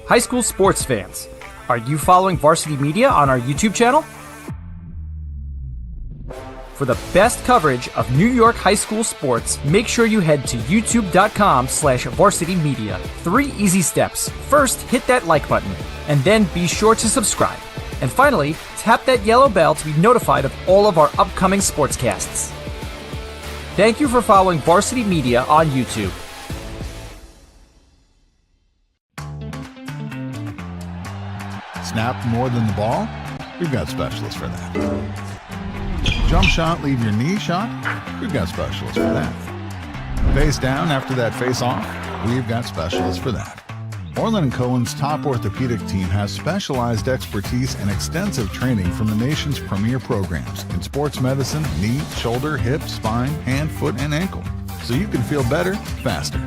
High school sports fans, are you following Varsity Media on our YouTube channel? For the best coverage of New York high school sports, make sure you head to youtube.com/varsitymedia. 3 easy steps. First, hit that like button, and then be sure to subscribe. And finally, tap that yellow bell to be notified of all of our upcoming sportscasts. Thank you for following Varsity Media on YouTube. Snap more than the ball? We've got specialists for that. Jump shot, leave your knee shot? We've got specialists for that. Face down after that face off? We've got specialists for that. Orlin and Cohen's top orthopedic team has specialized expertise and extensive training from the nation's premier programs in sports medicine, knee, shoulder, hip, spine, hand, foot, and ankle. So you can feel better, faster.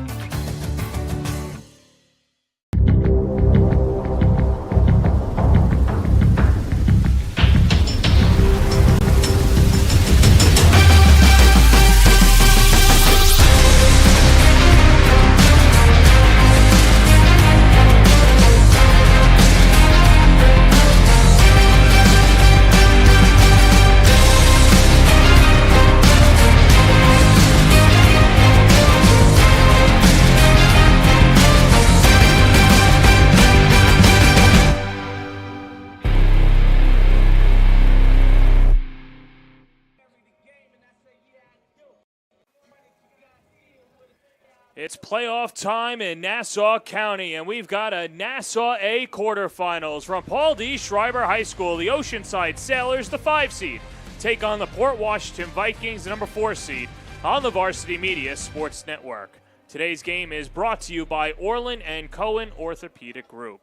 It's playoff time in Nassau County, and we've got a Nassau A quarterfinals from Paul D. Schreiber High School. The Oceanside Sailors, the 5 seed, take on the Port Washington Vikings, the number 4 seed, on the Varsity Media Sports Network. Today's game is brought to you by Orlin and Cohen Orthopedic Group.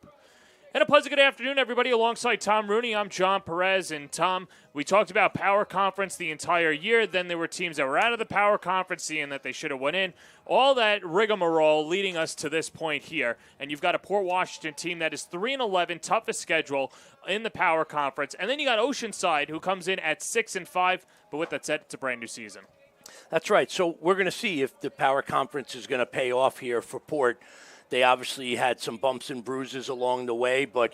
And a pleasant good afternoon, everybody. Alongside Tom Rooney, I'm John Perez. And Tom, we talked about Power Conference the entire year. Then there were teams that were out of the Power Conference, seeing that they should have went in. All that rigmarole leading us to this point here. And you've got a Port Washington team that is 3-11, toughest schedule in the Power Conference. And then you got Oceanside, who comes in at 6-5. But with that said, it's a brand new season. That's right. So we're going to see if the Power Conference is going to pay off here for Port. They obviously had some bumps and bruises along the way, but,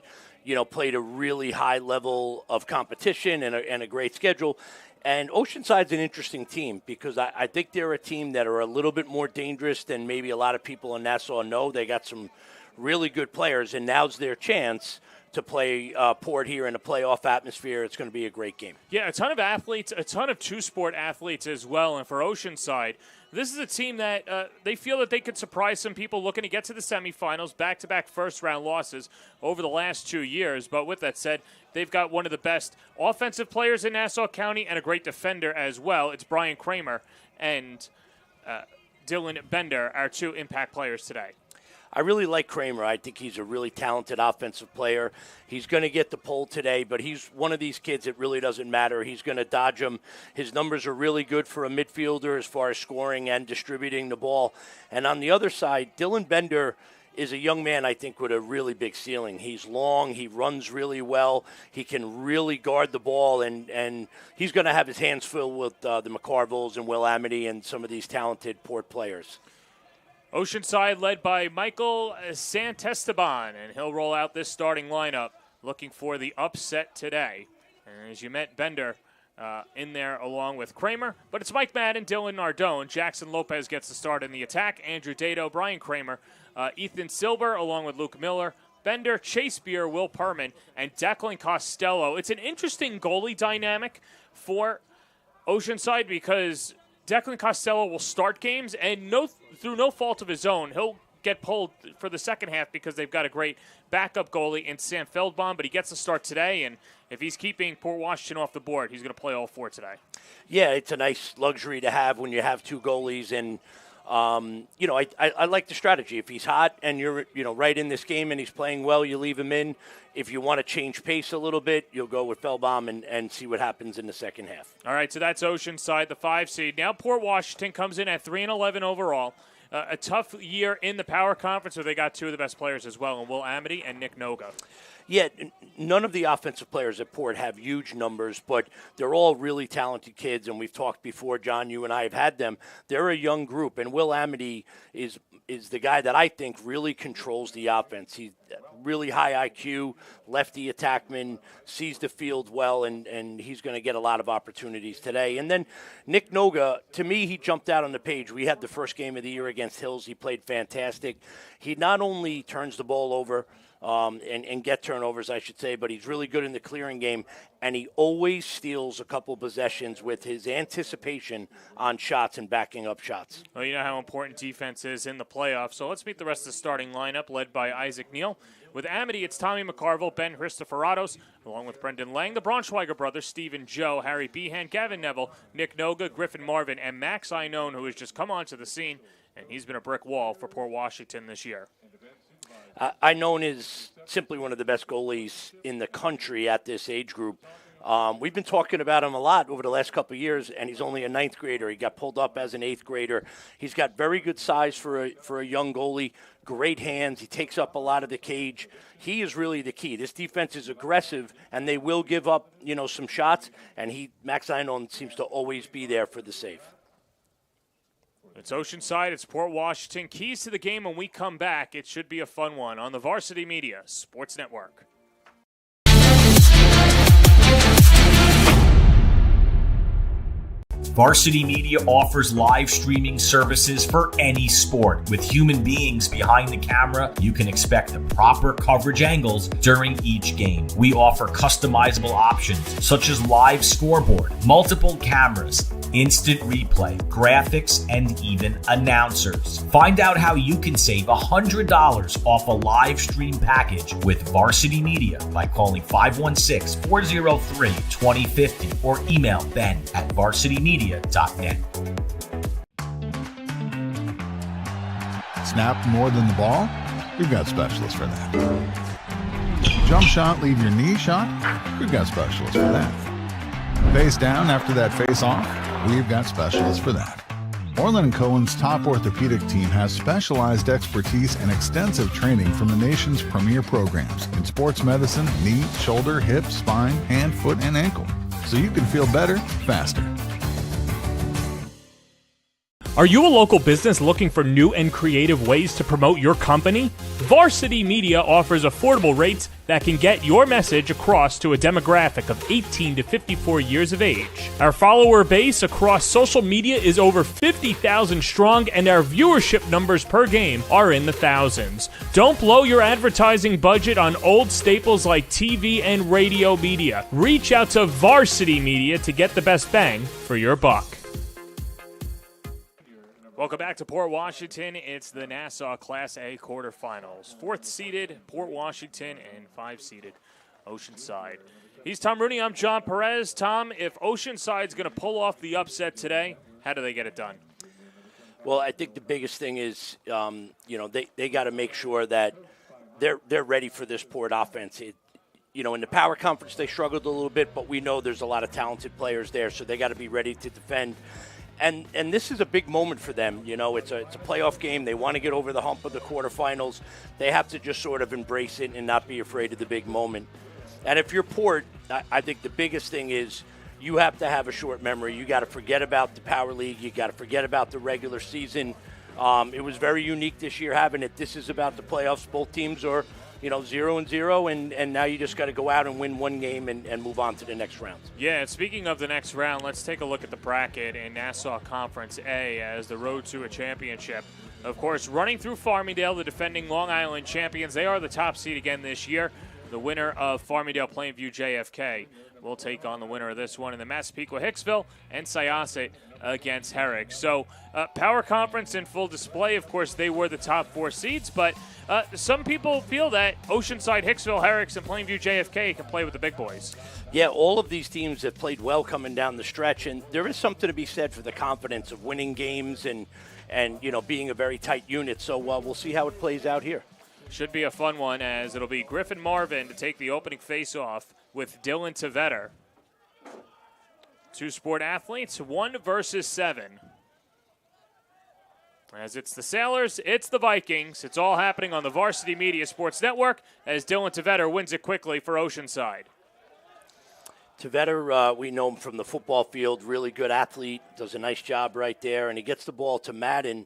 played a really high level of competition and a great schedule. And Oceanside's an interesting team because I think they're a team that are a little bit more dangerous than maybe a lot of people in Nassau know. They got some really good players, and now's their chance to play Port here in a playoff atmosphere. It's going to be a great game. Yeah, a ton of athletes, a ton of two-sport athletes as well. And for Oceanside, this is a team that they feel that they could surprise some people looking to get to the semifinals, back-to-back first-round losses over the last 2 years. But with that said, they've got one of the best offensive players in Nassau County and a great defender as well. It's Brian Kramer and Dylan Bender, our 2 impact players today. I really like Kramer. I think he's a really talented offensive player. He's going to get the pole today, but he's one of these kids that really doesn't matter. He's going to dodge them. His numbers are really good for a midfielder as far as scoring and distributing the ball. And on the other side, Dylan Bender is a young man, I think, with a really big ceiling. He's long. He runs really well. He can really guard the ball, and he's going to have his hands filled with the McCarvilles and Will Amity and some of these talented Port players. Oceanside led by Michael Santesteban, and he'll roll out this starting lineup looking for the upset today. And as you met, Bender in there along with Kramer. But it's Mike Madden, Dylan Nardone. Jackson Lopez gets the start in the attack. Andrew Dado, Brian Kramer, Ethan Silber along with Luke Miller, Bender, Chase Beer, Will Perman, and Declan Costello. It's an interesting goalie dynamic for Oceanside because Declan Costello will start games, and through no fault of his own, he'll get pulled for the second half because they've got a great backup goalie in Sam Feldbaum, but he gets the start today, and if he's keeping Port Washington off the board, he's going to play all 4 today. Yeah, it's a nice luxury to have when you have 2 goalies, and I like the strategy. If he's hot and you're right in this game and he's playing well, you leave him in. If you want to change pace a little bit, you'll go with Feldbaum and see what happens in the second half. All right, so that's Oceanside, the 5 seed. Now Port Washington comes in at 3-11 overall. A tough year in the Power Conference where they got 2 of the best players as well, and Will Amity and Nick Noga. Yeah, none of the offensive players at Port have huge numbers, but they're all really talented kids, and we've talked before, John, you and I have had them. They're a young group, and Will Amity is is the guy that I think really controls the offense. He's really high IQ, lefty attackman, sees the field well, and he's going to get a lot of opportunities today. And then Nick Noga, to me, he jumped out on the page. We had the first game of the year against Hills. He played fantastic. He not only turns the ball over, and get turnovers, I should say, but he's really good in the clearing game, and he always steals a couple possessions with his anticipation on shots and backing up shots. Well, you know how important defense is in the playoffs, so let's meet the rest of the starting lineup, led by Isaac Neal. With Amity, it's Tommy McCarville, Ben Christopherotos, along with Brendan Lang, the Braunschweiger brothers, Stephen Joe, Harry Behan, Gavin Neville, Nick Noga, Griffin Marvin, and Max Inone, who has just come onto the scene, and he's been a brick wall for Port Washington this year. Inone is simply one of the best goalies in the country at this age group. We've been talking about him a lot over the last couple of years, and he's only a ninth grader. He got pulled up as an eighth grader. He's got very good size for a young goalie, great hands. He takes up a lot of the cage. He is really the key. This defense is aggressive, and they will give up, some shots, and Max Inone seems to always be there for the save. It's Oceanside, it's Port Washington. Keys to the game when we come back. It should be a fun one on the Varsity Media Sports Network. Varsity Media offers live streaming services for any sport. With human beings behind the camera, you can expect the proper coverage angles during each game. We offer customizable options such as live scoreboard, multiple cameras, instant replay, graphics, and even announcers. Find out how you can save $100 off a live stream package with Varsity Media by calling 516-403-2050 or email ben@varsitymedia.net. Snap more than the ball? We've got specialists for that. Jump shot, leave your knee shot? We've got specialists for that. Face down after that face off? We've got specialists for that. Orlin and Cohen's top orthopedic team has specialized expertise and extensive training from the nation's premier programs in sports medicine, knee, shoulder, hip, spine, hand, foot, and ankle. So you can feel better, faster. Are you a local business looking for new and creative ways to promote your company? Varsity Media offers affordable rates that can get your message across to a demographic of 18 to 54 years of age. Our follower base across social media is over 50,000 strong, and our viewership numbers per game are in the thousands. Don't blow your advertising budget on old staples like TV and radio media. Reach out to Varsity Media to get the best bang for your buck. Welcome back to Port Washington. It's the Nassau Class A quarterfinals. 4th seeded Port Washington and 5 seeded Oceanside. He's Tom Rooney. I'm John Perez. Tom, if Oceanside's going to pull off the upset today, how do they get it done? Well, I think the biggest thing is, they got to make sure that they're ready for this Port offense. In the power conference, they struggled a little bit, but we know there's a lot of talented players there, so they got to be ready to defend. And this is a big moment for them. It's a playoff game. They want to get over the hump of the quarterfinals. They have to just sort of embrace it and not be afraid of the big moment. And if you're Port, I think the biggest thing is you have to have a short memory. You got to forget about the Power League. You got to forget about the regular season. It was very unique this year having it. This is about the playoffs. Both teams are 0-0, and now you just got to go out and win one game and move on to the next round. Yeah, and speaking of the next round, let's take a look at the bracket in Nassau Conference A as the road to a championship. Of course, running through Farmingdale, the defending Long Island champions. They are the top seed again this year. The winner of Farmingdale Plainview JFK will take on the winner of this one in the Massapequa Hicksville and Syosset against Herrick. So power conference in full display. Of course, they were the top 4 seeds, but some people feel that Oceanside, Hicksville, Herrick, and Plainview JFK can play with the big boys. Yeah, all of these teams have played well coming down the stretch, and there is something to be said for the confidence of winning games and being a very tight unit. So we'll see how it plays out here. Should be a fun one, as it'll be Griffin Marvin to take the opening face-off with Dylan Tavetter. 2 sport athletes, 1 versus 7. As it's the Sailors, it's the Vikings. It's all happening on the Varsity Media Sports Network as Dylan Tavetter wins it quickly for Oceanside. Tavetter, we know him from the football field, really good athlete, does a nice job right there, and he gets the ball to Madden,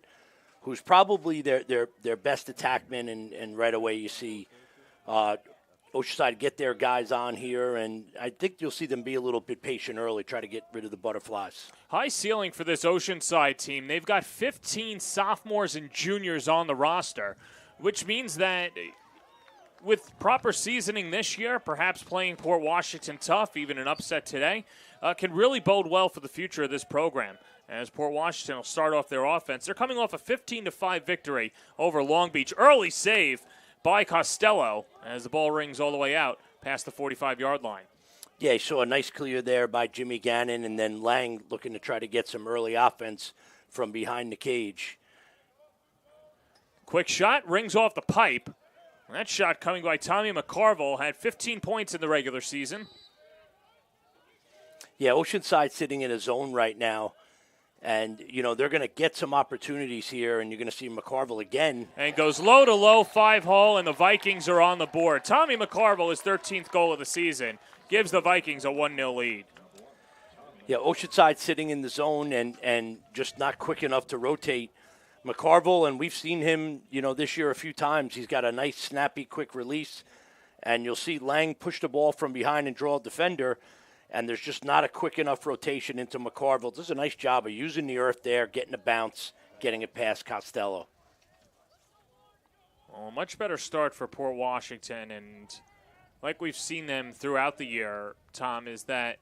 who's probably their best attackman, and right away you see Oceanside get their guys on here, and I think you'll see them be a little bit patient early, try to get rid of the butterflies. High ceiling for this Oceanside team. They've got 15 sophomores and juniors on the roster, which means that with proper seasoning this year, perhaps playing Port Washington tough, even an upset today, can really bode well for the future of this program. As Port Washington will start off their offense. They're coming off a 15-5 victory over Long Beach. Early save by Costello as the ball rings all the way out past the 45-yard line. Yeah, you saw a nice clear there by Jimmy Gannon, and then Lang looking to try to get some early offense from behind the cage. Quick shot, rings off the pipe. That shot coming by Tommy McCarville, had 15 points in the regular season. Yeah, Oceanside sitting in a zone right now. And, you know, they're going to get some opportunities here, and you're going to see McCarville again. And goes low to low, 5-hole, and the Vikings are on the board. Tommy McCarville, his 13th goal of the season, gives the Vikings a 1-0 lead. Yeah, Oceanside sitting in the zone and just not quick enough to rotate McCarville, and we've seen him, you know, this year a few times. He's got a nice, snappy, quick release, and you'll see Lang push the ball from behind and draw a defender, and there's just not a quick enough rotation into McCarville. Does a nice job of using the earth there, getting a bounce, getting it past Costello. Well, a much better start for Port Washington, and like we've seen them throughout the year, Tom, is that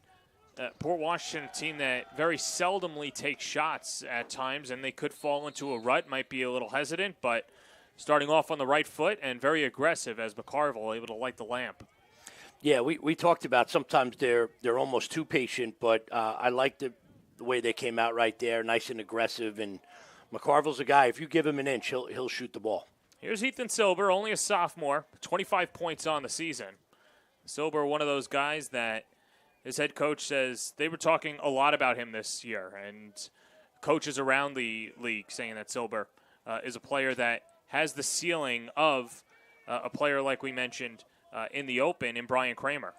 Port Washington, a team that very seldomly takes shots at times, and they could fall into a rut, might be a little hesitant, but starting off on the right foot and very aggressive as McCarville able to light the lamp. Yeah, we talked about sometimes they're almost too patient, but I like the way they came out right there, nice and aggressive. And McCarville's a guy, if you give him an inch, he'll shoot the ball. Here's Ethan Silber, only a sophomore, 25 points on the season. Silber, one of those guys that his head coach says they were talking a lot about him this year, and coaches around the league saying that Silber is a player that has the ceiling of a player like we mentioned in the open in Brian Kramer.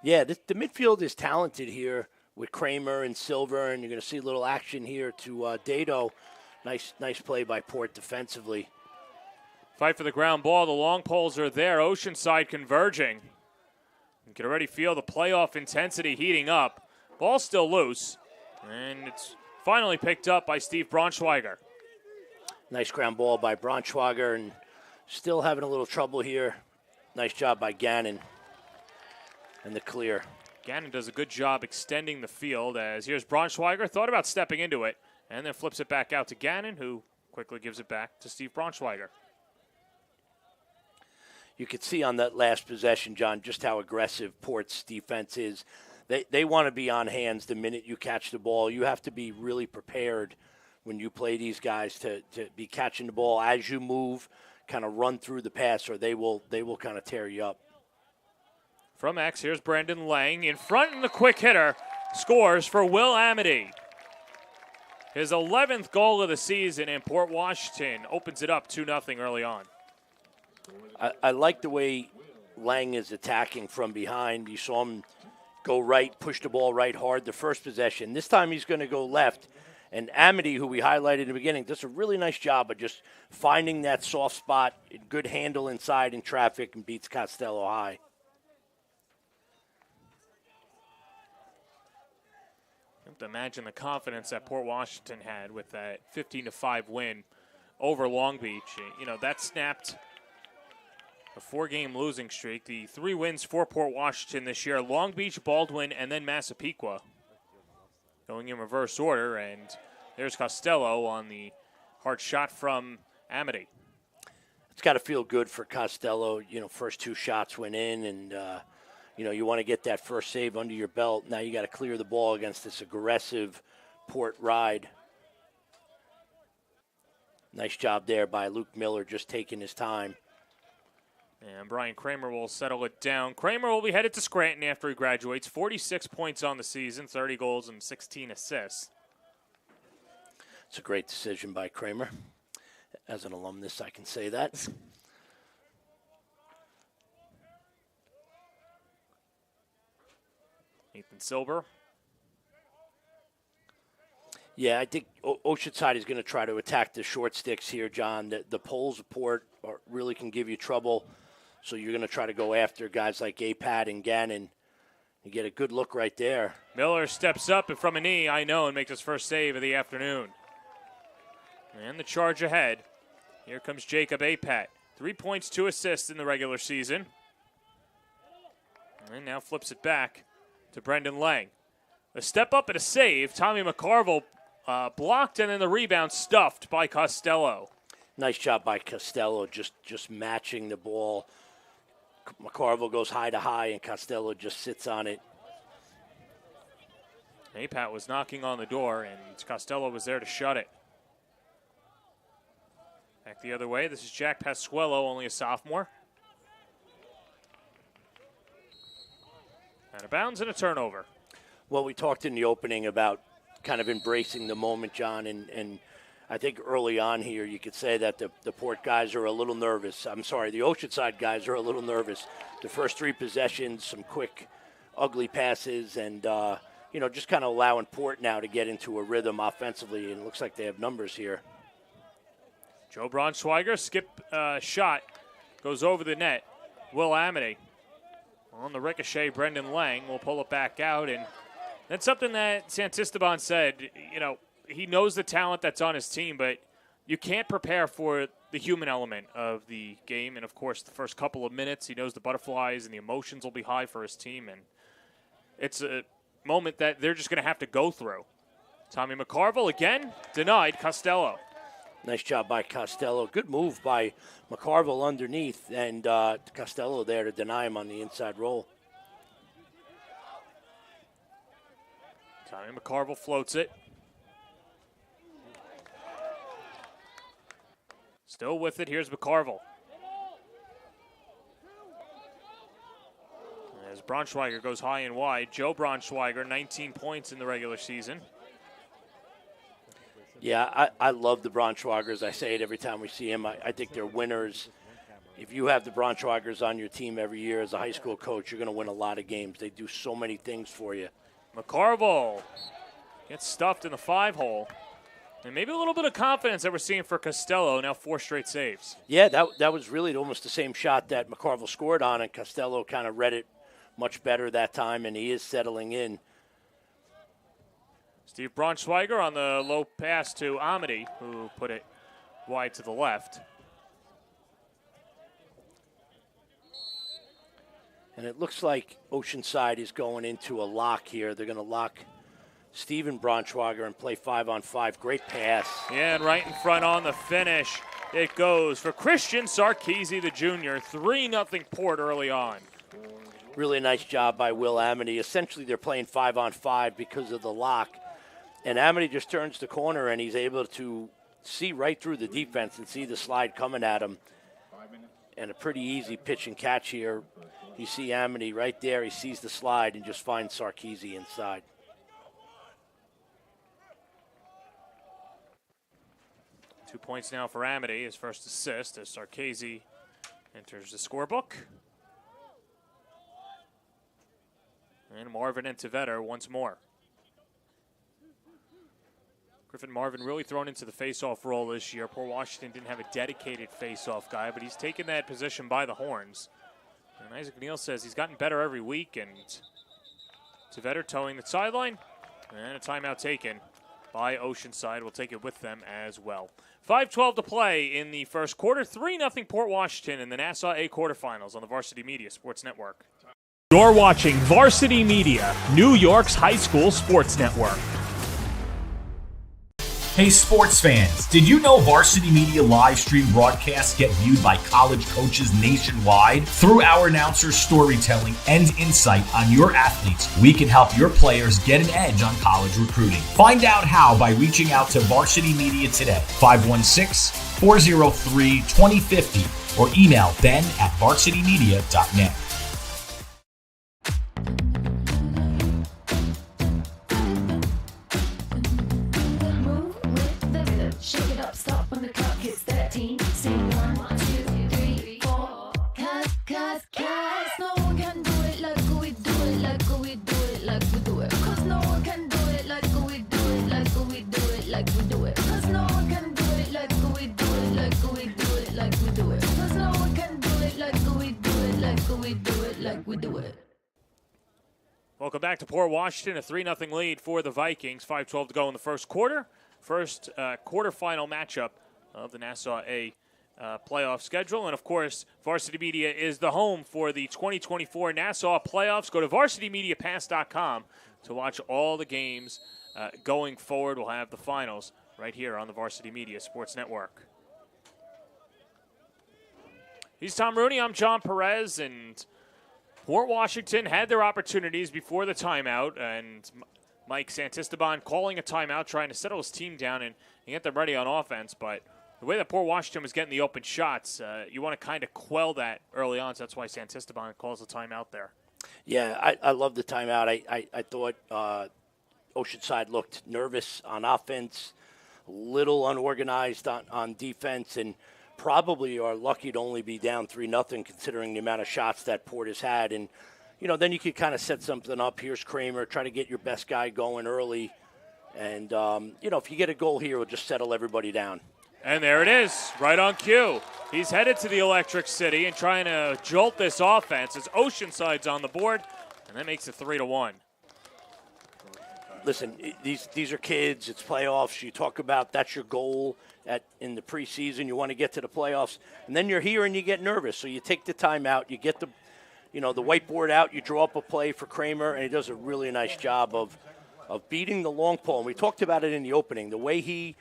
Yeah, the midfield is talented here with Kramer and Silver, and you're going to see a little action here to Dado. Nice play by Port defensively. Fight for the ground ball. The long poles are there. Oceanside converging. You can already feel the playoff intensity heating up. Ball still loose, and it's finally picked up by Steve Braunschweiger. Nice ground ball by Braunschweiger, and still having a little trouble here. Nice job by Gannon and the clear. Gannon does a good job extending the field as here's Braunschweiger. Thought about stepping into it and then flips it back out to Gannon, who quickly gives it back to Steve Braunschweiger. You could see on that last possession, John, just how aggressive Port's defense is. They want to be on hands the minute you catch the ball. You have to be really prepared when you play these guys to be catching the ball as you move, kind of run through the pass, or they will kind of tear you up. From X, here's Brandon Lang in front, and the quick hitter scores for Will Amity. His 11th goal of the season, and Port Washington opens it up 2-0 early on. I like the way Lang is attacking from behind. You saw him go right, push the ball right hard the first possession. This time he's going to go left. And Amity, who we highlighted in the beginning, does a really nice job of just finding that soft spot, good handle inside in traffic, and beats Costello high. You have to imagine the confidence that Port Washington had with that 15-5 win over Long Beach. You know, that snapped a 4-game losing streak. The 3 wins for Port Washington this year: Long Beach, Baldwin, and then Massapequa. Going in reverse order, and there's Costello on the hard shot from Amity. It's got to feel good for Costello. You know, first 2 shots went in, and, you know, you want to get that first save under your belt. Now you got to clear the ball against this aggressive Port ride. Nice job there by Luke Miller, just taking his time. And Brian Kramer will settle it down. Kramer will be headed to Scranton after he graduates. 46 points on the season, 30 goals and 16 assists. It's a great decision by Kramer. As an alumnus, I can say that. Ethan Silber. Yeah, I think Oceanside is going to try to attack the short sticks here, John. The poles support really can give you trouble, so you're going to try to go after guys like APAT and Gannon. You get a good look right there. Miller steps up and from a knee, I know, and makes his first save of the afternoon. And the charge ahead. Here comes Jacob APAT. 3 points, 2 assists in the regular season. And now flips it back to Brendan Lang. A step up and a save. Tommy McCarville blocked, and then the rebound stuffed by Costello. Nice job by Costello, just matching the ball. McCarville goes high to high, and Costello just sits on it. APAT was knocking on the door, and Costello was there to shut it. Back the other way, this is Jack Pasquello, only a sophomore. Out of bounds and a turnover. Well, we talked in the opening about kind of embracing the moment, John, and I think early on here you could say that the Port guys are a little nervous. I'm sorry, the Oceanside guys are a little nervous. The first 3 possessions, some quick, ugly passes, and, just kind of allowing Port now to get into a rhythm offensively, and it looks like they have numbers here. Joe Braunschweiger, skip shot, goes over the net. Will Amity on the ricochet. Brendan Lang will pull it back out, and that's something that Santisteban said. He knows the talent that's on his team, but you can't prepare for the human element of the game. And, of course, the first couple of minutes, he knows the butterflies and the emotions will be high for his team. And it's a moment that they're just going to have to go through. Tommy McCarville, again, denied Costello. Nice job by Costello. Good move by McCarville underneath, and Costello there to deny him on the inside roll. Tommy McCarville floats it. Still with it, here's McCarville. As Braunschweiger goes high and wide, Joe Braunschweiger, 19 points in the regular season. Yeah, I love the Braunschweigers. I say it every time we see him. I think they're winners. If you have the Braunschweigers on your team every year as a high school coach, you're going to win a lot of games. They do so many things for you. McCarville gets stuffed in the 5-hole. And maybe a little bit of confidence that we're seeing for Costello, now 4 straight saves. Yeah, that was really almost the same shot that McCarville scored on, and Costello kind of read it much better that time, and he is settling in. Steve Braunschweiger on the low pass to Amity, who put it wide to the left. And it looks like Oceanside is going into a lock here. They're going to lock Steven Braunschweiger and play 5-on-5. Great pass. Yeah, and right in front on the finish, it goes for Christian Sarkeesian, the junior. 3-0 Port early on. Really nice job by Will Amity. Essentially, they're playing 5-on-5 because of the lock. And Amity just turns the corner, and he's able to see right through the defense and see the slide coming at him. And a pretty easy pitch and catch here. You see Amity right there. He sees the slide and just finds Sarkeesian inside. Two points now for Amity, his first assist as Sarkeesian enters the scorebook. And Marvin and Tveter once more. Griffin Marvin really thrown into the face-off role this year. Port Washington didn't have a dedicated face-off guy, but he's taken that position by the horns. And Isaac Neal says he's gotten better every week, and Tveter towing the sideline. And a timeout taken by Oceanside. We'll take it with them as well. 5:12 to play in the first quarter. 3-0 Port Washington in the Nassau A quarterfinals on the Varsity Media Sports Network. You're watching Varsity Media, New York's high school sports network. Hey sports fans, did you know Varsity Media live stream broadcasts get viewed by college coaches nationwide? Through our announcers' storytelling and insight on your athletes, we can help your players get an edge on college recruiting. Find out how by reaching out to Varsity Media today, 516-403-2050, or email ben@varsitymedia.net. Shake it up, stop when the clock hits 13. Sing 1, 2, 3, 4. Cause no one can do it like we do it, like we do it, like we do it. Cause no one can do it like we do it, like we do it. Welcome back to Port Washington, a 3-0 lead for the Vikings. 5:12 to go in the first quarter. First quarterfinal matchup of the Nassau A playoff schedule. And, of course, Varsity Media is the home for the 2024 Nassau playoffs. Go to varsitymediapass.com to watch all the games going forward. We'll have the finals right here on the Varsity Media Sports Network. He's Tom Rooney. I'm John Perez, and Port Washington had their opportunities before the timeout, and Mike Santisteban calling a timeout, trying to settle his team down and get them ready on offense. But the way that Port Washington was getting the open shots, you want to kind of quell that early on, so that's why Santisteban calls the timeout there. Yeah, I love the timeout. I thought Oceanside looked nervous on offense, a little unorganized on defense, and probably are lucky to only be down 3-0 considering the amount of shots that Port has had. And, then you could kind of set something up. Here's Kramer, try to get your best guy going early. And, if you get a goal here, it'll just settle everybody down. And there it is, right on cue. He's headed to the Electric City and trying to jolt this offense as Oceanside's on the board, and that makes it 3-1. Listen, these are kids. It's playoffs. You talk about that's your goal in the preseason. You want to get to the playoffs, and then you're here and you get nervous. So you take the time out. You get the whiteboard out. You draw up a play for Kramer, and he does a really nice job of beating the long pole. And we talked about it in the opening. The way he,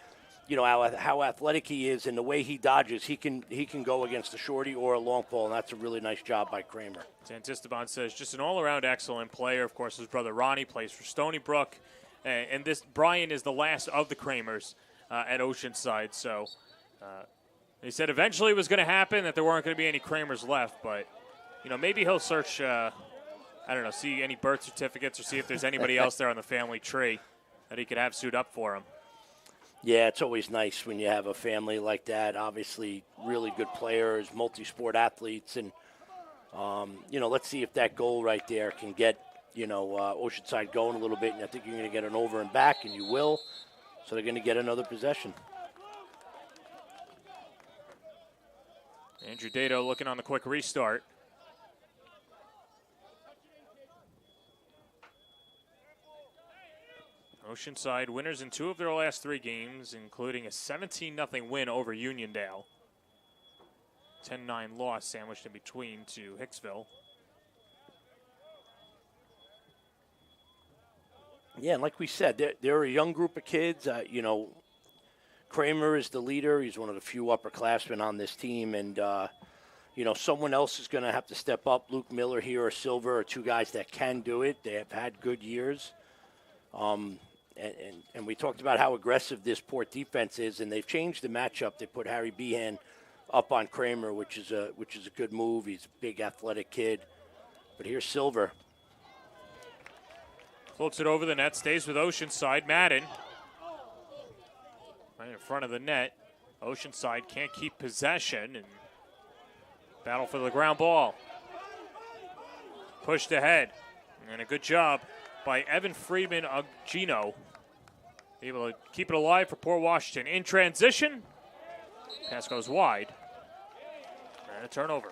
how athletic he is, and the way he dodges, he can go against a shorty or a long pole, and that's a really nice job by Kramer. Santisteban says just an all-around excellent player. Of course, his brother Ronnie plays for Stony Brook. And this Brian is the last of the Kramers at Oceanside. So he said eventually it was going to happen, that there weren't going to be any Kramers left. But, maybe he'll search, see any birth certificates or see if there's anybody else there on the family tree that he could have suit up for him. Yeah, it's always nice when you have a family like that. Obviously, really good players, multi-sport athletes. And, let's see if that goal right there can get Oceanside going a little bit, and I think you're going to get an over and back, and you will. So they're going to get another possession. Andrew Dado looking on the quick restart. Oceanside winners in 2 of their last 3 games, including a 17-0 win over Uniondale. 10-9 loss sandwiched in between to Hicksville. Yeah, and like we said, they're a young group of kids. Kramer is the leader. He's one of the few upperclassmen on this team. And, someone else is going to have to step up. Luke Miller here or Silver are 2 guys that can do it. They have had good years. And we talked about how aggressive this Port defense is, and they've changed the matchup. They put Harry Behan up on Kramer, which is a good move. He's a big athletic kid. But here's Silver. Floats it over the net, stays with Oceanside. Madden right in front of the net. Oceanside can't keep possession and battle for the ground ball. Pushed ahead, and a good job by Evan Friedman Gino. Able to keep it alive for Port Washington. In transition, pass goes wide, and a turnover.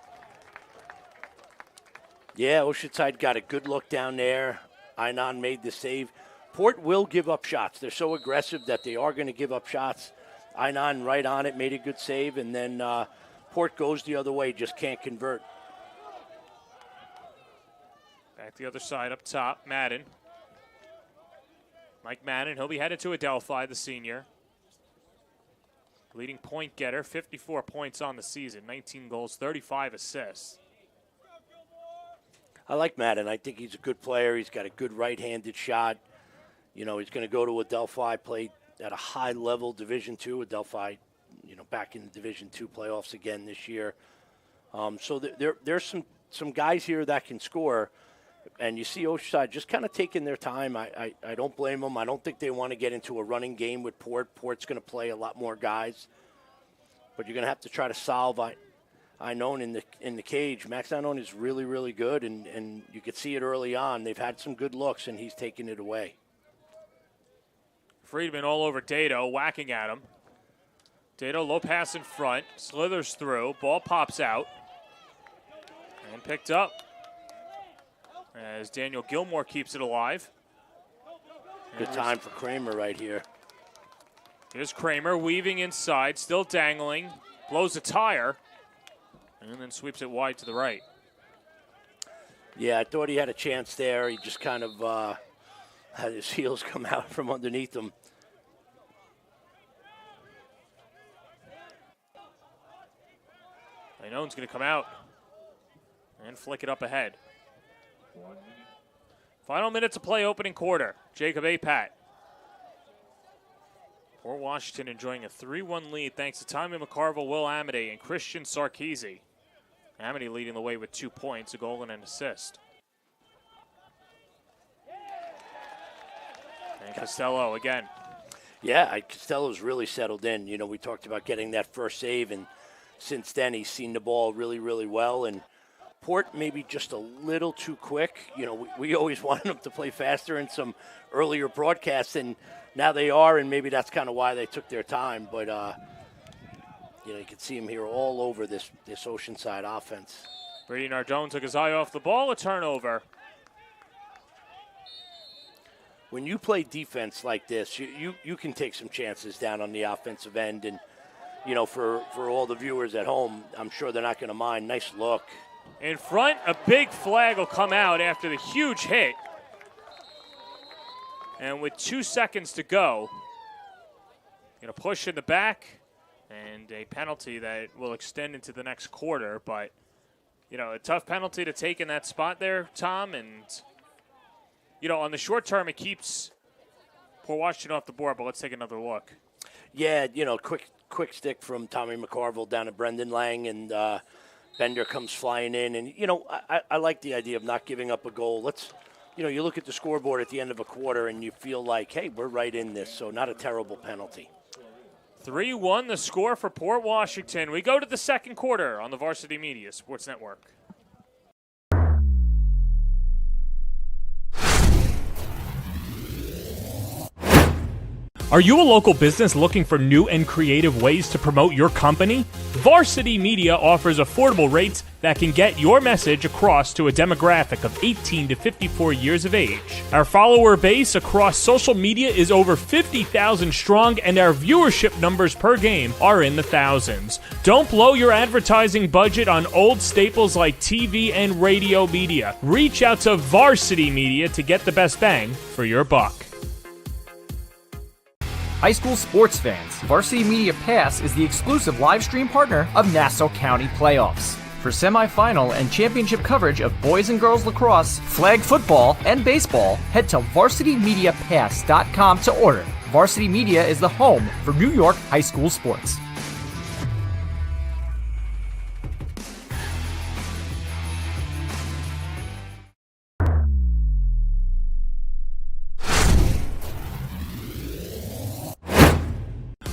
Yeah, Oceanside got a good look down there. Einon made the save. Port will give up shots. They're so aggressive that they are going to give up shots. Einon right on it, made a good save, and then Port goes the other way, just can't convert. Back the other side up top, Madden. Mike Madden, he'll be headed to Adelphi, the senior. Leading point getter, 54 points on the season, 19 goals, 35 assists. I like Madden. I think he's a good player. He's got a good right-handed shot. He's going to go to Adelphi, play at a high-level Division II. Adelphi, back in the Division II playoffs again this year. So there's some guys here that can score. And you see Oceanside just kind of taking their time. I don't blame them. I don't think they want to get into a running game with Port. Port's going to play a lot more guys. But you're going to have to try to solve Einon in the cage. Max Einon is really, really good, and you could see it early on. They've had some good looks, and he's taking it away. Friedman all over Dado, whacking at him. Dado low pass in front, slithers through, ball pops out, and picked up. as Daniel Gilmore keeps it alive. Good time for Kramer right here. Here's Kramer weaving inside, still dangling, blows a tire, and then sweeps it wide to the right. Yeah, I thought he had a chance there. He just kind of had his heels come out from underneath him. Lainone's going to come out and flick it up ahead. Final minutes of play, opening quarter. Jacob Apat. Port Washington enjoying a 3-1 lead thanks to Tommy McCarville, Will Amity, and Christian Sarkeesian. Amity leading the way with 2 points, a goal, and an assist. And Costello again. Yeah, Costello's really settled in. You know, we talked about getting that first save, and since then he's seen the ball really, really well. And Port maybe just a little too quick. You know, we always wanted them to play faster in some earlier broadcasts, and now they are, and maybe that's kind of why they took their time. But, you know, you can see him here all over this Oceanside offense. Brady Nardone took his eye off the ball, a turnover. When you play defense like this, you can take some chances down on the offensive end. And, you know, for all the viewers at home, I'm sure they're not going to mind. Nice look. In front, a big flag will come out after the huge hit. And with 2 seconds to go, going to push in the back, and a penalty that will extend into the next quarter. But, you know, a tough penalty to take in that spot there, Tom. And, you know, on the short term, it keeps Port Washington off the board, but let's take another look. Yeah, you know, quick stick from Tommy McCarville down to Brendan Lang, and Bender comes flying in. And, you know, I like the idea of not giving up a goal. You know, you look at the scoreboard at the end of a quarter and you feel like, hey, we're right in this, so not a terrible penalty. 3-1 the score for Port Washington. We go to the second quarter on the Varsity Media Sports Network. Are you a local business looking for new and creative ways to promote your company? Varsity Media offers affordable rates that can get your message across to a demographic of 18 to 54 years of age. Our follower base across social media is over 50,000 strong, and our viewership numbers per game are in the thousands. Don't blow your advertising budget on old staples like TV and radio media. Reach out to Varsity Media to get the best bang for your buck. High school sports fans, Varsity Media Pass is the exclusive live stream partner of Nassau County playoffs. For semifinal and championship coverage of boys and girls lacrosse, flag football, and baseball, head to varsitymediapass.com to order. Varsity Media is the home for New York high school sports.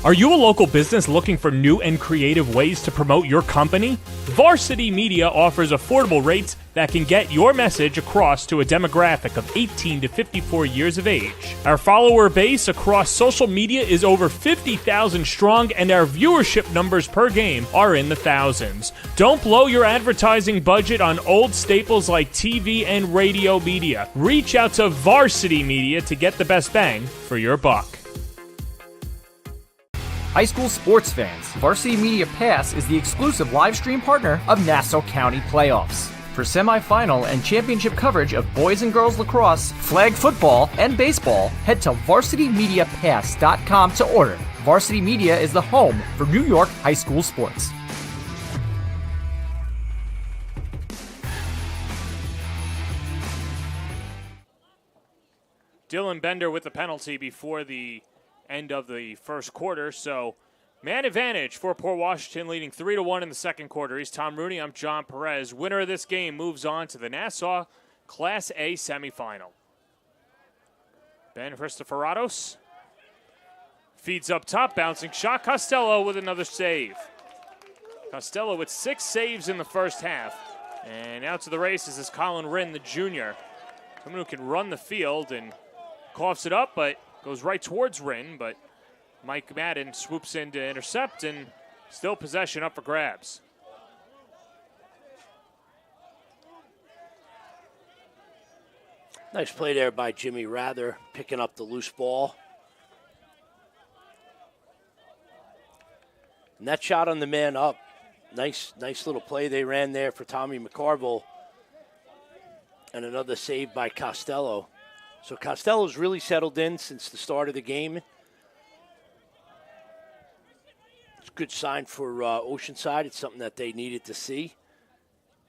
Are you a local business looking for new and creative ways to promote your company? Varsity Media offers affordable rates that can get your message across to a demographic of 18 to 54 years of age. Our follower base across social media is over 50,000 strong, and our viewership numbers per game are in the thousands. Don't blow your advertising budget on old staples like TV and radio media. Reach out to Varsity Media to get the best bang for your buck. High school sports fans, Varsity Media Pass is the exclusive live stream partner of Nassau County playoffs. For semifinal and championship coverage of boys and girls lacrosse, flag football, and baseball, head to varsitymediapass.com to order. Varsity Media is the home for New York high school sports. Dylan Bender with the penalty before the end of the first quarter. So man advantage for Port Washington, leading 3-1 in the second quarter. He's Tom Rooney. I'm John Perez. Winner of this game moves on to the Nassau Class A semifinal. Ben Christophoratos feeds up top, bouncing shot. Costello with another save. Costello with 6 saves in the first half. And out to the races is Colin Wren, the junior. Someone who can run the field and coughs it up, but goes right towards Wren, but Mike Madden swoops in to intercept, and still possession up for grabs. Nice play there by Jimmy Rather, picking up the loose ball. And that shot on the man up. Nice little play they ran there for Tommy McCarville. And another save by Costello. So Costello's really settled in since the start of the game. It's a good sign for Oceanside. It's something that they needed to see.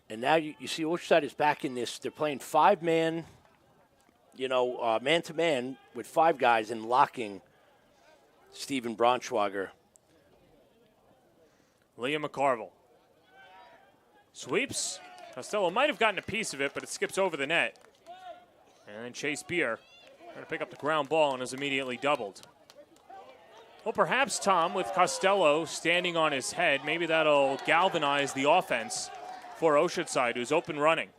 And now you see Oceanside is back in this. They're playing 5-man, man-to-man with 5 guys and locking Steven Braunschweiger. Liam McCarville sweeps. Costello might have gotten a piece of it, but it skips over the net. And then Chase Beer trying to pick up the ground ball and is immediately doubled. Well, perhaps, Tom, with Costello standing on his head, maybe that'll galvanize the offense for Oceanside, who's open running.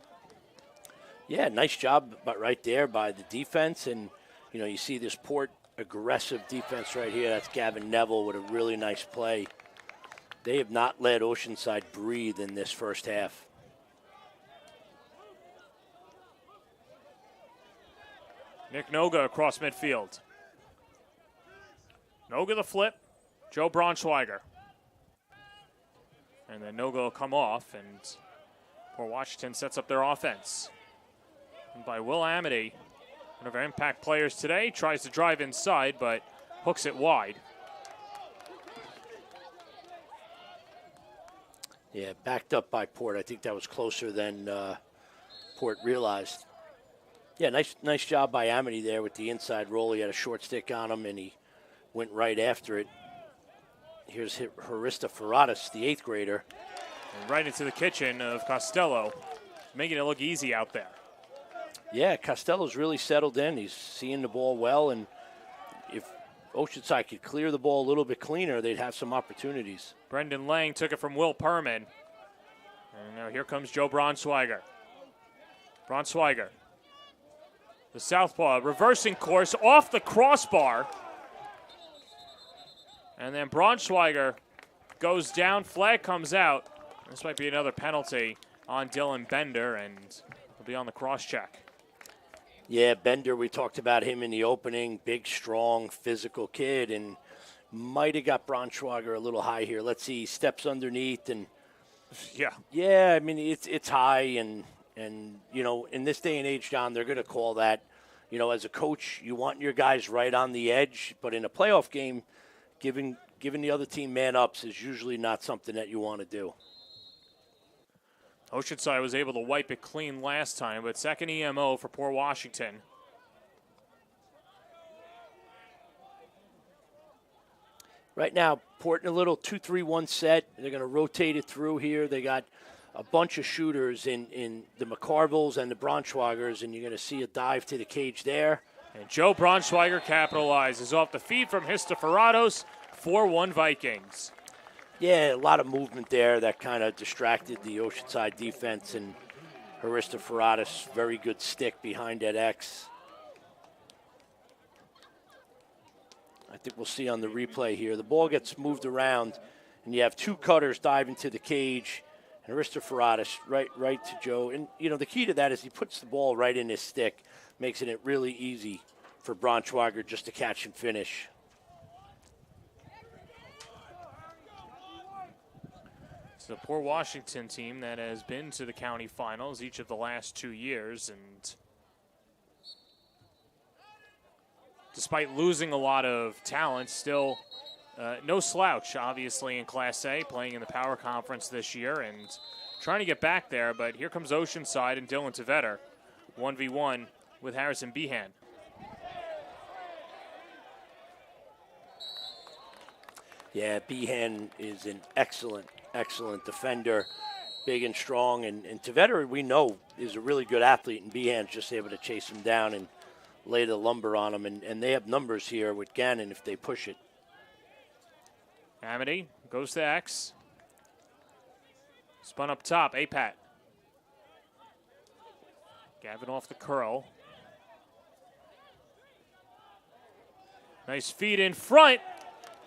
Yeah, nice job right there by the defense. And, you see this Port aggressive defense right here. That's Gavin Neville with a really nice play. They have not let Oceanside breathe in this first half. Nick Noga across midfield. Noga the flip. Joe Braunschweiger. And then Noga will come off, and Port Washington sets up their offense. And by Will Amity, one of our impact players today, tries to drive inside, but hooks it wide. Yeah, backed up by Port. I think that was closer than Port realized. Yeah, nice job by Amity there with the inside roll. He had a short stick on him, and he went right after it. Here's Harista Ferratus, the 8th grader. And right into the kitchen of Costello, making it look easy out there. Yeah, Costello's really settled in. He's seeing the ball well, and if Oceanside could clear the ball a little bit cleaner, they'd have some opportunities. Brendan Lang took it from Will Perman. And now here comes Joe Braunschweiger. Braunschweiger, the southpaw, reversing course off the crossbar. And then Braunschweiger goes down, flag comes out. This might be another penalty on Dylan Bender, and he'll be on the cross check. Yeah, Bender, we talked about him in the opening. Big, strong, physical kid, and might have got Braunschweiger a little high here. Let's see, he steps underneath, and yeah, I mean, it's high, and in this day and age, John, they're going to call that. As a coach, you want your guys right on the edge, but in a playoff game, giving the other team man-ups is usually not something that you want to do. Oceanside was able to wipe it clean last time, but second EMO for Port Washington. Right now, Port in a little 2-3-1 set. They're going to rotate it through here. They got a bunch of shooters in the McCarvilles and the Braunschweigers, and you're going to see a dive to the cage there. And Joe Braunschweiger capitalizes off the feed from Histoferatos, 4-1 Vikings. Yeah, a lot of movement there that kind of distracted the Oceanside defense, and Histoferatos, very good stick behind that X. I think we'll see on the replay here. The ball gets moved around, and you have 2 cutters dive into the cage, and Histoferatos right to Joe. And, the key to that is he puts the ball right in his stick, making it really easy for Braunschweiger just to catch and finish. It's the Port Washington team that has been to the county finals each of the last 2 years, and despite losing a lot of talent, still no slouch, obviously, in Class A, playing in the Power Conference this year and trying to get back there. But here comes Oceanside and Dylan Tveter, 1v1 with Harrison Behan. Yeah, Behan is an excellent defender, big and strong. And Tveter, we know, is a really good athlete, and Behan's just able to chase him down and lay the lumber on him. And they have numbers here with Gannon if they push it. Amity goes to X. Spun up top, Apat. Gavin off the curl. Nice feed in front.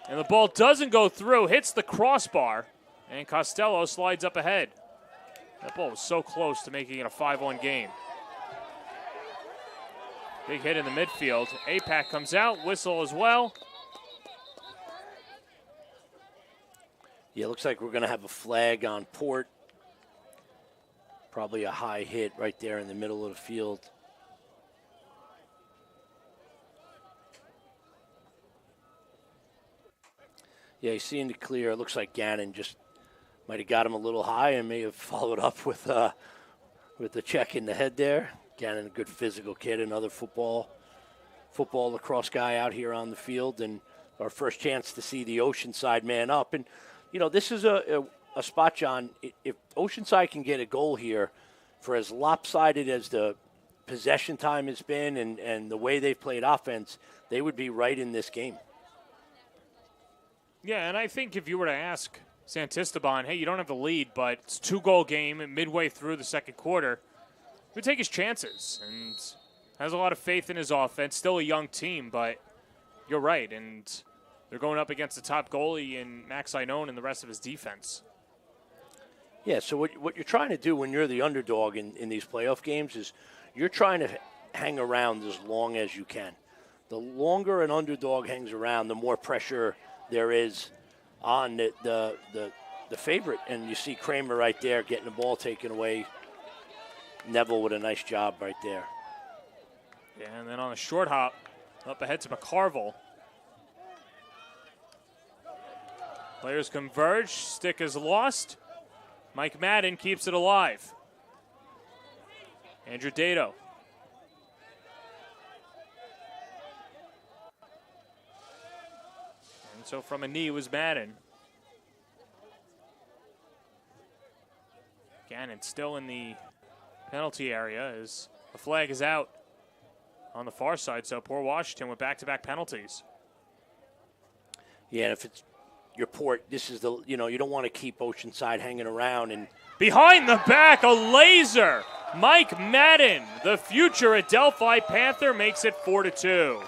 And the ball doesn't go through, hits the crossbar, and Costello slides up ahead. That ball was so close to making it a 5-1 game. Big hit in the midfield. APAC comes out, whistle as well. Yeah, looks like we're going to have a flag on Port. Probably a high hit right there in the middle of the field. Yeah, you see in the clear, it looks like Gannon just might have got him a little high and may have followed up with the check in the head there. Gannon, a good physical kid, another football lacrosse guy out here on the field, and our first chance to see the Oceanside man up. And, you know, this is a spot, John, if Oceanside can get a goal here, for as lopsided as the possession time has been and the way they've played offense, they would be right in this game. Yeah, and I think if you were to ask Santisteban, hey, you don't have the lead, but it's a 2-goal game midway through the second quarter, he would take his chances and has a lot of faith in his offense. Still a young team, but you're right, and they're going up against the top goalie in Max Inone and the rest of his defense. Yeah, so what you're trying to do when you're the underdog in these playoff games is you're trying to hang around as long as you can. The longer an underdog hangs around, the more pressure there is on the favorite. And you see Kramer right there getting the ball taken away. Neville with a nice job right there. Yeah, and then on a short hop, up ahead to McCarville. Players converge, stick is lost. Mike Madden keeps it alive. Andrew Dato. And so from a knee was Madden. Gannon still in the penalty area as the flag is out on the far side. So poor Washington with back-to-back penalties. Yeah, and if it's your Port, this is you don't want to keep Oceanside hanging around. And behind the back, a laser. Mike Madden, the future Adelphi Panther, makes it 4-2.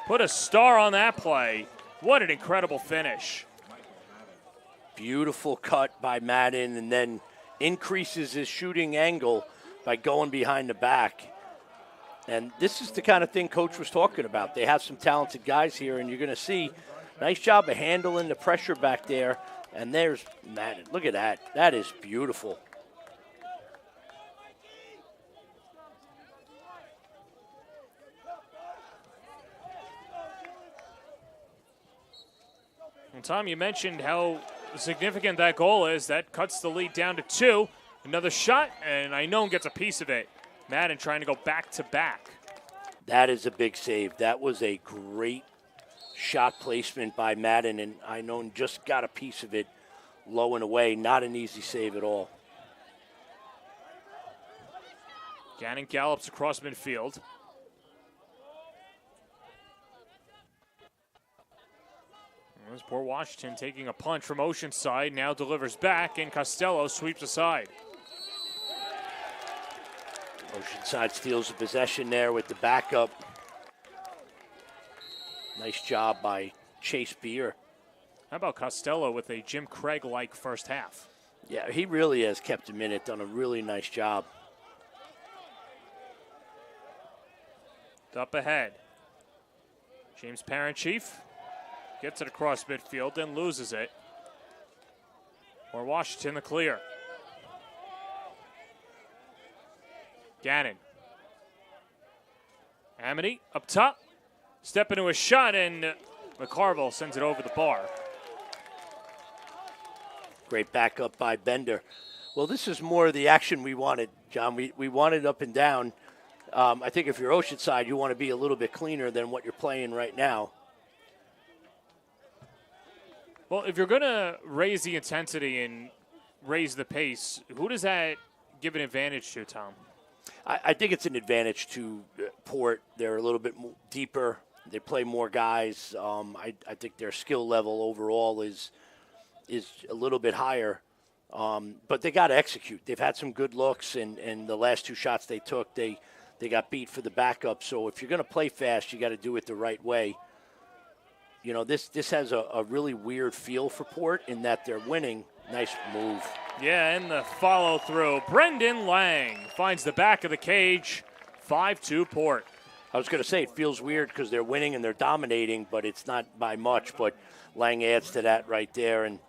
Put a star on that play. What an incredible finish. Beautiful cut by Madden, and then increases his shooting angle by going behind the back. And this is the kind of thing Coach was talking about. They have some talented guys here, and you're going to see nice job of handling the pressure back there. And there's Madden. Look at that. That is beautiful. Well, Tom, you mentioned how significant that goal is. That cuts the lead down to 2. Another shot, and Inone gets a piece of it. Madden trying to go back-to-back. That is a big save. That was a great shot placement by Madden, and Inone just got a piece of it low and away. Not an easy save at all. Gannon gallops across midfield. There's poor Washington taking a punch from Oceanside, now delivers back, and Costello sweeps aside. Oceanside steals the possession there with the backup. Nice job by Chase Beer. How about Costello with a Jim Craig-like first half? Yeah, he really has kept him in it, done a really nice job. Up ahead. James Parent-Chief gets it across midfield, then loses it. Or Washington the clear. Gannon. Amity up top. Step into a shot, and McCarville sends it over the bar. Great backup by Bender. Well, this is more of the action we wanted, John. We wanted up and down. I think if you're Oceanside, you want to be a little bit cleaner than what you're playing right now. Well, if you're going to raise the intensity and raise the pace, who does that give an advantage to, Tom? I think it's an advantage to Port. They're a little bit deeper. They play more guys. I think their skill level overall is a little bit higher. But they got to execute. They've had some good looks, and the last 2 shots they took, they got beat for the backup. So if you're going to play fast, you got to do it the right way. You know, this has a really weird feel for Port in that they're winning. Nice move. Yeah, and the follow-through. Brendan Lang finds the back of the cage. 5-2 Port. I was going to say, it feels weird because they're winning and they're dominating, but it's not by much. But Lang adds to that right there and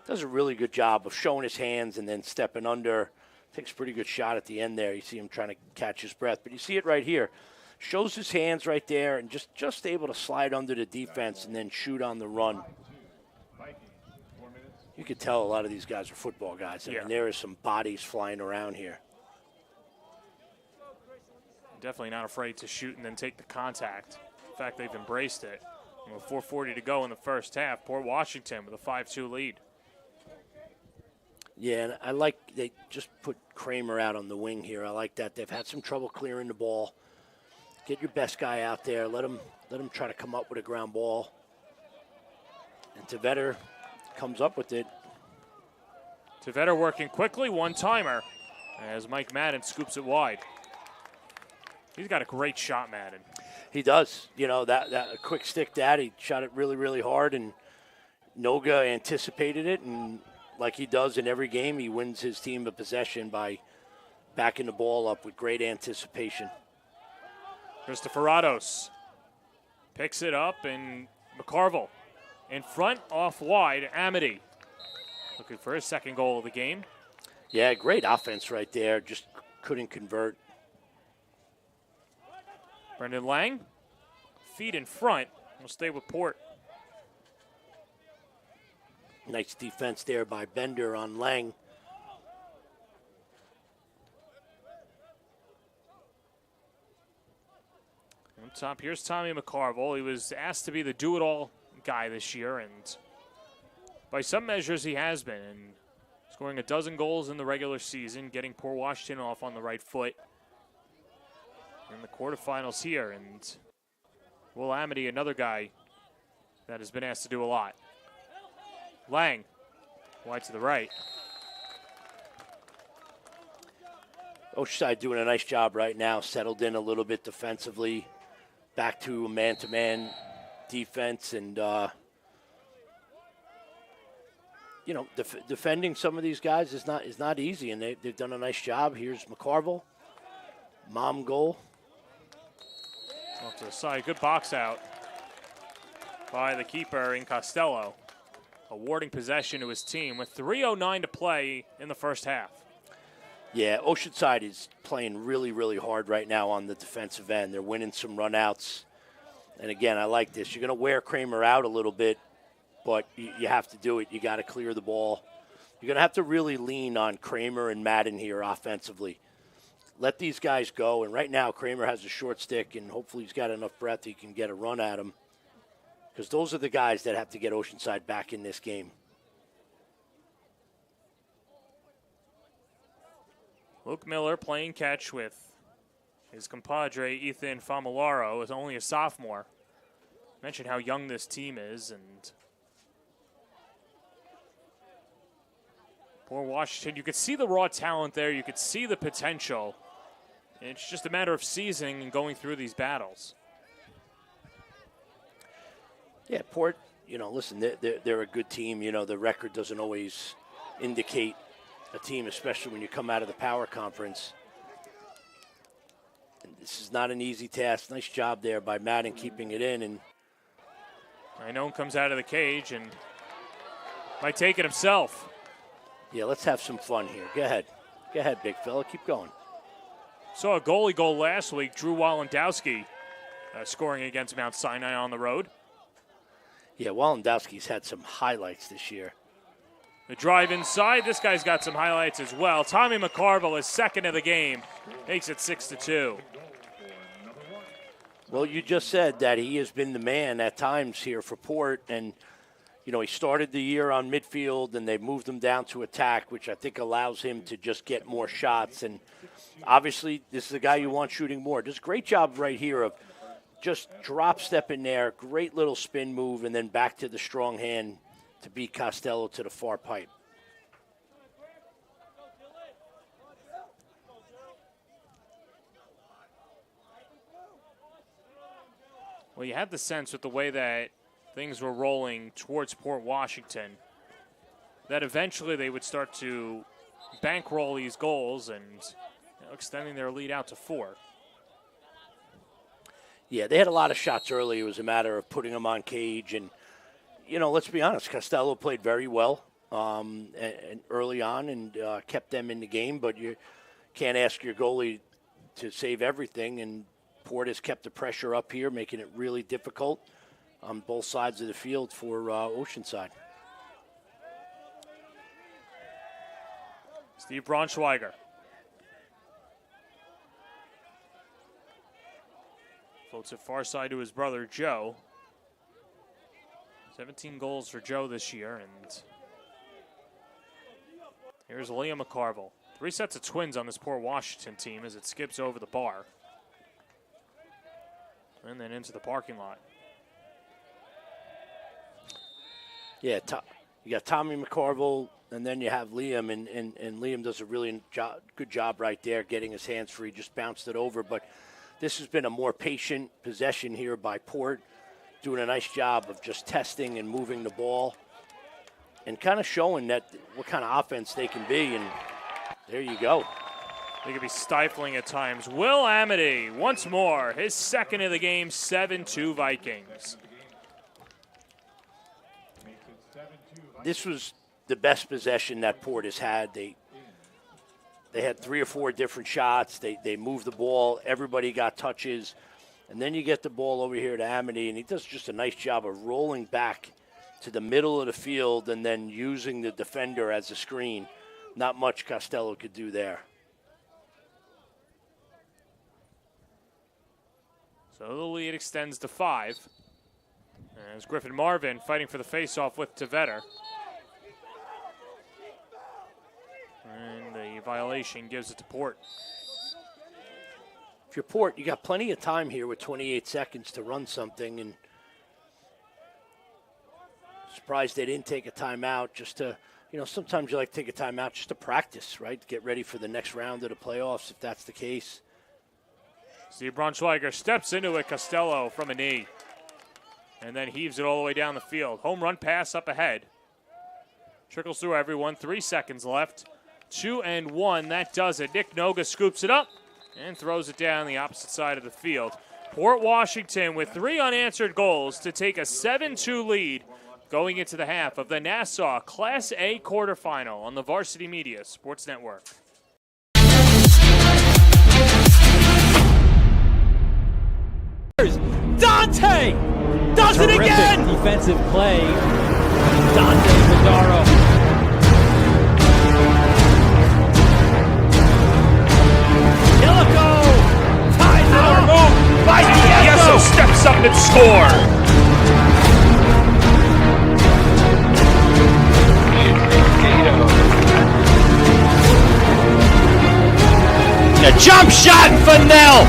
does a really good job of showing his hands and then stepping under. Takes a pretty good shot at the end there. You see him trying to catch his breath. But you see it right here. Shows his hands right there and just able to slide under the defense and then shoot on the run. You could tell a lot of these guys are football guys. I mean, there are some bodies flying around here. Definitely not afraid to shoot and then take the contact. In fact, they've embraced it. With 4:40 to go in the first half, Port Washington with a 5-2 lead. Yeah, and I like they just put Kramer out on the wing here. I like that. They've had some trouble clearing the ball. Get your best guy out there. Let him try to come up with a ground ball. And Tveter comes up with it. Tveter working quickly, one-timer, as Mike Madden scoops it wide. He's got a great shot, Madden. He does. You know, that a quick stick that. He shot it really, really hard, and Noga anticipated it, and like he does in every game, he wins his team a possession by backing the ball up with great anticipation. Christopher picks it up, and McCarville in front, off wide. Amity looking for his second goal of the game. Yeah, great offense right there. Just couldn't convert. Brendan Lang, feet in front. We'll stay with Port. Nice defense there by Bender on Lang. On top, here's Tommy McCarville. He was asked to be the do-it-all guy this year, and by some measures he has been. And scoring a dozen goals in the regular season, getting Port Washington off on the right foot in the quarterfinals here. And Will Amity, another guy that has been asked to do a lot. Lang, wide to the right. Oceanside doing a nice job right now, settled in a little bit defensively, back to man-to-man defense, and you know, defending some of these guys is not easy, and they've done a nice job. Here's McCarville, mom goal. Off to the side, good box out by the keeper in Costello, awarding possession to his team with 3:09 to play in the first half. Yeah, Oceanside is playing really, really hard right now on the defensive end. They're winning some runouts. And again, I like this. You're going to wear Kramer out a little bit, but you have to do it. You got to clear the ball. You're going to have to really lean on Kramer and Madden here offensively. Let these guys go. And right now, Kramer has a short stick, and hopefully he's got enough breath he can get a run at him. Because those are the guys that have to get Oceanside back in this game. Luke Miller playing catch with his compadre Ethan Famularo, is only a sophomore. Mentioned how young this team is, and Port Washington, you could see the raw talent there, you could see the potential. It's just a matter of seasoning and going through these battles. Yeah, Port, you know, listen, they're a good team. You know, the record doesn't always indicate a team, especially when you come out of the power conference. And this is not an easy task. Nice job there by Madden keeping it in. And I know comes out of the cage and might take it himself. Yeah, let's have some fun here. Go ahead. Go ahead, big fella. Keep going. Saw a goalie goal last week, Drew Walendowski scoring against Mount Sinai on the road. Yeah, Walendowski's had some highlights this year. The drive inside, this guy's got some highlights as well. Tommy McCarville is second of the game, makes it 6-2. Well, you just said that he has been the man at times here for Port, and you know, he started the year on midfield, and they moved him down to attack, which I think allows him to just get more shots. And obviously, this is a guy you want shooting more. Just great job right here of just drop step in there, great little spin move, and then back to the strong hand to beat Costello to the far pipe. Well, you had the sense with the way that things were rolling towards Port Washington that eventually they would start to bankroll these goals and extending their lead out to 4. Yeah, they had a lot of shots early. It was a matter of putting them on cage. And, let's be honest, Costello played very well and early on and kept them in the game. But you can't ask your goalie to save everything. And Port has kept the pressure up here, making it really difficult on both sides of the field for Oceanside. Steve Braunschweiger. Floats it far side to his brother, Joe. 17 goals for Joe this year. And here's Liam McCarville. 3 sets of twins on this Port Washington team as it skips over the bar. And then into the parking lot. Yeah, you got Tommy McCarville, and then you have Liam, and Liam does a really good job right there getting his hands free, just bounced it over. But this has been a more patient possession here by Port, doing a nice job of just testing and moving the ball and kind of showing that what kind of offense they can be, and there you go. They could be stifling at times. Will Amity, once more, his second of the game, 7-2 Vikings. This was the best possession that Port has had. They had 3 or 4 different shots. They moved the ball. Everybody got touches. And then you get the ball over here to Amity, and he does just a nice job of rolling back to the middle of the field and then using the defender as a screen. Not much Costello could do there. So the lead extends to 5. As Griffin Marvin fighting for the faceoff with Tveter. And the violation gives it to Port. If you're Port, you got plenty of time here with 28 seconds to run something, and surprised they didn't take a timeout just to, sometimes you like to take a timeout just to practice, right? Get ready for the next round of the playoffs if that's the case. Steve Braunschweiger steps into it, Costello from a knee. And then heaves it all the way down the field. Home run pass up ahead. Trickles through everyone. 3 seconds left. 2-1. That does it. Nick Noga scoops it up and throws it down the opposite side of the field. Port Washington with 3 unanswered goals to take a 7-2 lead going into the half of the Nassau Class A quarterfinal on the Varsity Media Sports Network. Dante does Terrific it again! Defensive play. Dante Madaro. Illico ties it up. Move by Diego. Steps up and score. A jump shot for Nell.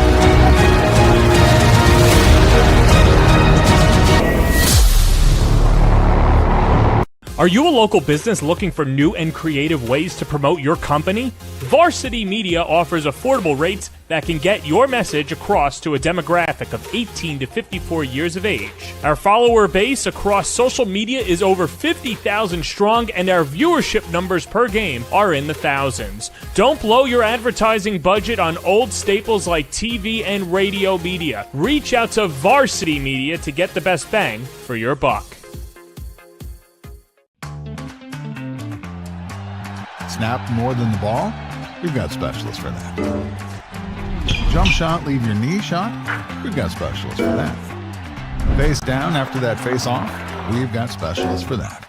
Are you a local business looking for new and creative ways to promote your company? Varsity Media offers affordable rates that can get your message across to a demographic of 18 to 54 years of age. Our follower base across social media is over 50,000 strong, and our viewership numbers per game are in the thousands. Don't blow your advertising budget on old staples like TV and radio media. Reach out to Varsity Media to get the best bang for your buck. Snap more than the ball? We've got specialists for that. Jump shot, leave your knee shot? We've got specialists for that. Face down after that face off? We've got specialists for that.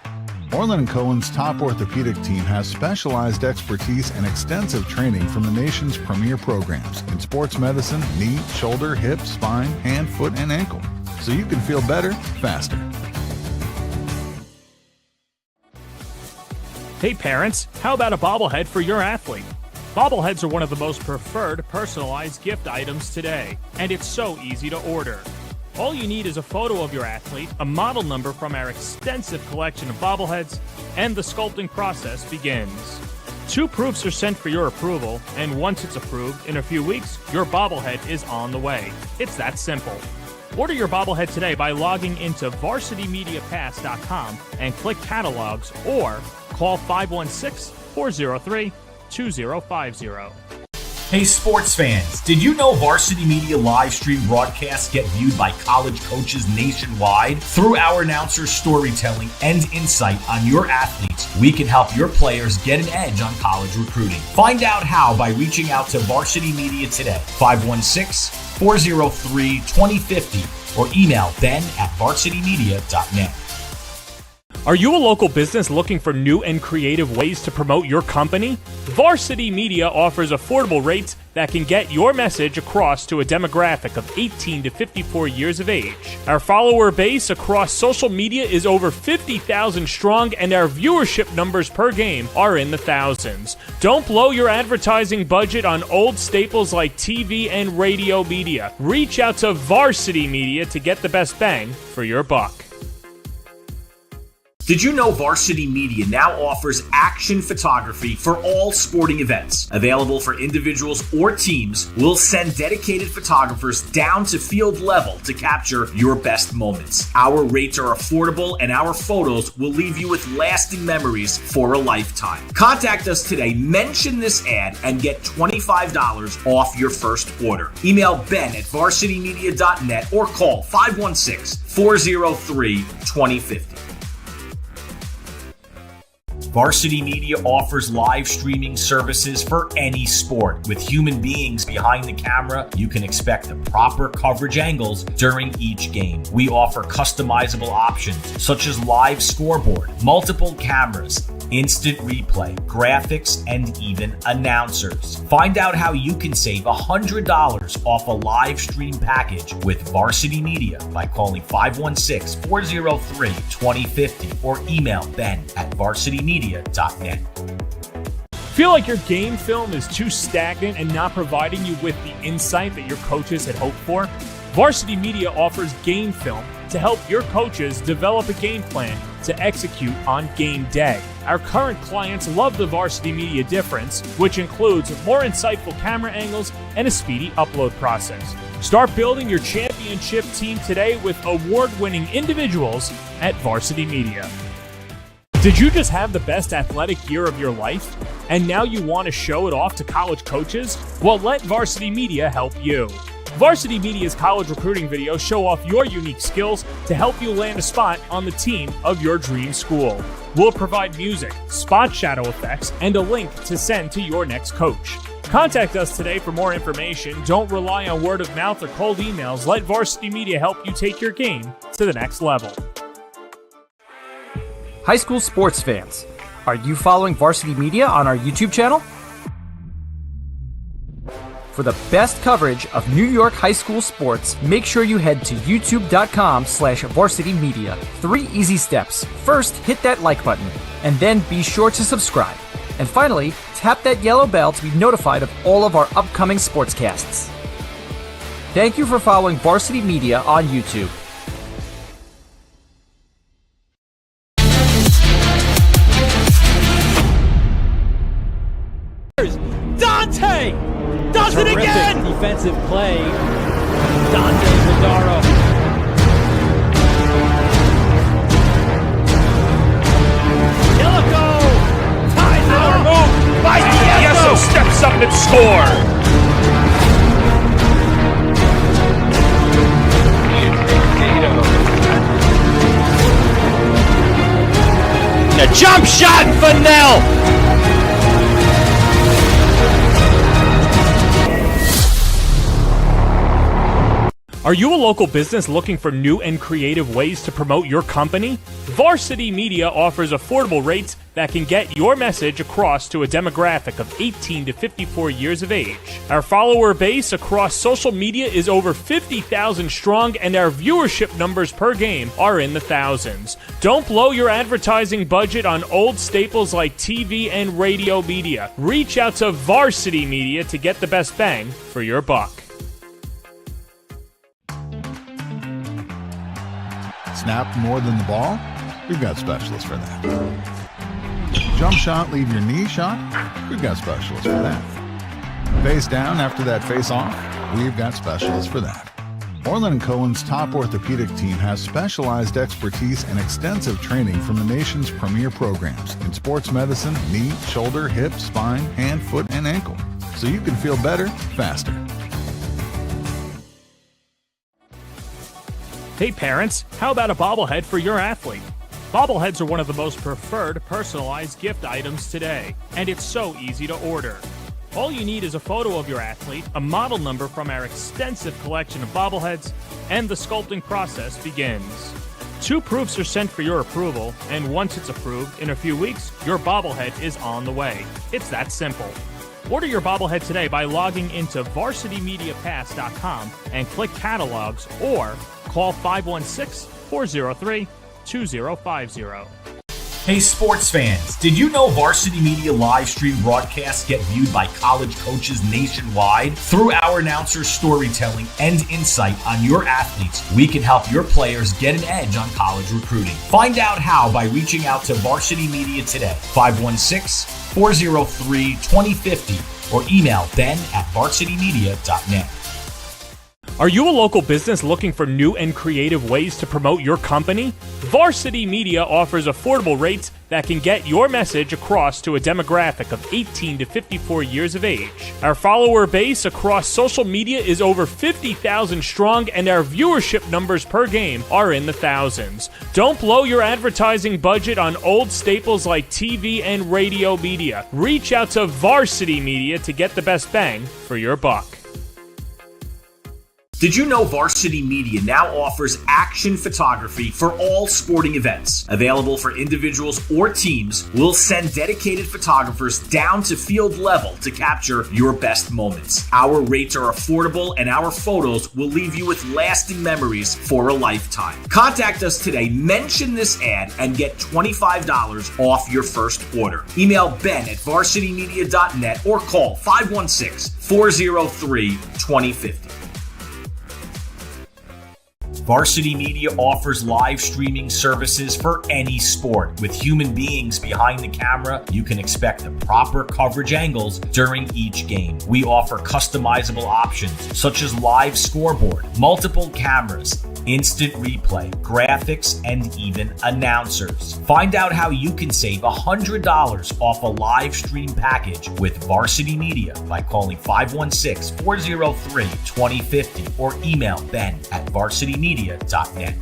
Orlin and Cohen's top orthopedic team has specialized expertise and extensive training from the nation's premier programs in sports medicine, knee, shoulder, hip, spine, hand, foot, and ankle. So you can feel better, faster. Hey parents, how about a bobblehead for your athlete? Bobbleheads are one of the most preferred personalized gift items today, and it's so easy to order. All you need is a photo of your athlete, a model number from our extensive collection of bobbleheads, and the sculpting process begins. 2 proofs are sent for your approval, and once it's approved, in a few weeks, your bobblehead is on the way. It's that simple. Order your bobblehead today by logging into varsitymediapass.com and click catalogs, or call 516-403-2050. Hey sports fans, did you know Varsity Media live stream broadcasts get viewed by college coaches nationwide? Through our announcers' storytelling and insight on your athletes, we can help your players get an edge on college recruiting. Find out how by reaching out to Varsity Media today, 516-403-2050, or email ben@varsitymedia.net. Are you a local business looking for new and creative ways to promote your company? Varsity Media offers affordable rates that can get your message across to a demographic of 18 to 54 years of age. Our follower base across social media is over 50,000 strong, and our viewership numbers per game are in the thousands. Don't blow your advertising budget on old staples like TV and radio media. Reach out to Varsity Media to get the best bang for your buck. Did you know Varsity Media now offers action photography for all sporting events? Available for individuals or teams, we'll send dedicated photographers down to field level to capture your best moments. Our rates are affordable, and our photos will leave you with lasting memories for a lifetime. Contact us today, mention this ad, and get $25 off your first order. Email ben@varsitymedia.net or call 516-403-2050. Varsity Media offers live streaming services for any sport. With human beings behind the camera, you can expect the proper coverage angles during each game. We offer customizable options such as live scoreboard, multiple cameras, instant replay, graphics, and even announcers. Find out how you can save $100 off a live stream package with Varsity Media by calling 516-403-2050 or email ben@varsitymedia.net. Feel like your game film is too stagnant and not providing you with the insight that your coaches had hoped for? Varsity Media offers game film to help your coaches develop a game plan to execute on game day. Our current clients love the Varsity Media difference, which includes more insightful camera angles and a speedy upload process. Start building your championship team today with award-winning individuals at Varsity Media. Did you just have the best athletic year of your life, and now you want to show it off to college coaches? Well, let Varsity Media help you. Varsity Media's college recruiting videos show off your unique skills to help you land a spot on the team of your dream school. We'll provide music, spot shadow effects, and a link to send to your next coach. Contact us today for more information. Don't rely on word of mouth or cold emails. Let Varsity Media help you take your game to the next level. High school sports fans, are you following Varsity Media on our YouTube channel? For the best coverage of New York high school sports, make sure you head to youtube.com/varsitymedia. 3 easy steps. First, hit that like button, and then be sure to subscribe. And finally, tap that yellow bell to be notified of all of our upcoming sportscasts. Thank you for following Varsity Media on YouTube. Dante does it Terrific again! Defensive play. Dante Zadaro. Jellico ties it Power up. move by Yeso steps up and score. A jump shot for Nell. Are you a local business looking for new and creative ways to promote your company? Varsity Media offers affordable rates that can get your message across to a demographic of 18 to 54 years of age. Our follower base across social media is over 50,000 strong, and our viewership numbers per game are in the thousands. Don't blow your advertising budget on old staples like TV and radio media. Reach out to Varsity Media to get the best bang for your buck. Snap more than the ball? We've got specialists for that. Jump shot, leave your knee shot? We've got specialists for that. Face down after that face off? We've got specialists for that. Orlin and Cohen's top orthopedic team has specialized expertise and extensive training from the nation's premier programs in sports medicine, knee, shoulder, hip, spine, hand, foot, and ankle. so you can feel better faster. Hey parents, how about a bobblehead for your athlete? Bobbleheads are one of the most preferred personalized gift items today, and it's so easy to order. All you need is a photo of your athlete, a model number from our extensive collection of bobbleheads, and the sculpting process begins. 2 proofs are sent for your approval, and once it's approved, in a few weeks, your bobblehead is on the way. It's that simple. Order your bobblehead today by logging into varsitymediapass.com and click catalogs or call 516-403-2050. Hey sports fans, did you know Varsity Media live stream broadcasts get viewed by college coaches nationwide? Through our announcers' storytelling and insight on your athletes, we can help your players get an edge on college recruiting. Find out how by reaching out to Varsity Media today, 516-403-2050, or email ben@varsitymedia.net. Are you a local business looking for new and creative ways to promote your company? Varsity Media offers affordable rates that can get your message across to a demographic of 18 to 54 years of age. Our follower base across social media is over 50,000 strong, and our viewership numbers per game are in the thousands. Don't blow your advertising budget on old staples like TV and radio media. Reach out to Varsity Media to get the best bang for your buck. Did you know Varsity Media now offers action photography for all sporting events? Available for individuals or teams, we'll send dedicated photographers down to field level to capture your best moments. Our rates are affordable, and our photos will leave you with lasting memories for a lifetime. Contact us today, mention this ad, and get $25 off your first order. Email ben@varsitymedia.net or call 516-403-2050. Varsity Media offers live streaming services for any sport. With human beings behind the camera, you can expect the proper coverage angles during each game. We offer customizable options such as live scoreboard, multiple cameras, instant replay, graphics, and even announcers. Find out how you can save $100 off a live stream package with Varsity Media by calling 516-403-2050 or email ben@varsitymedia.net.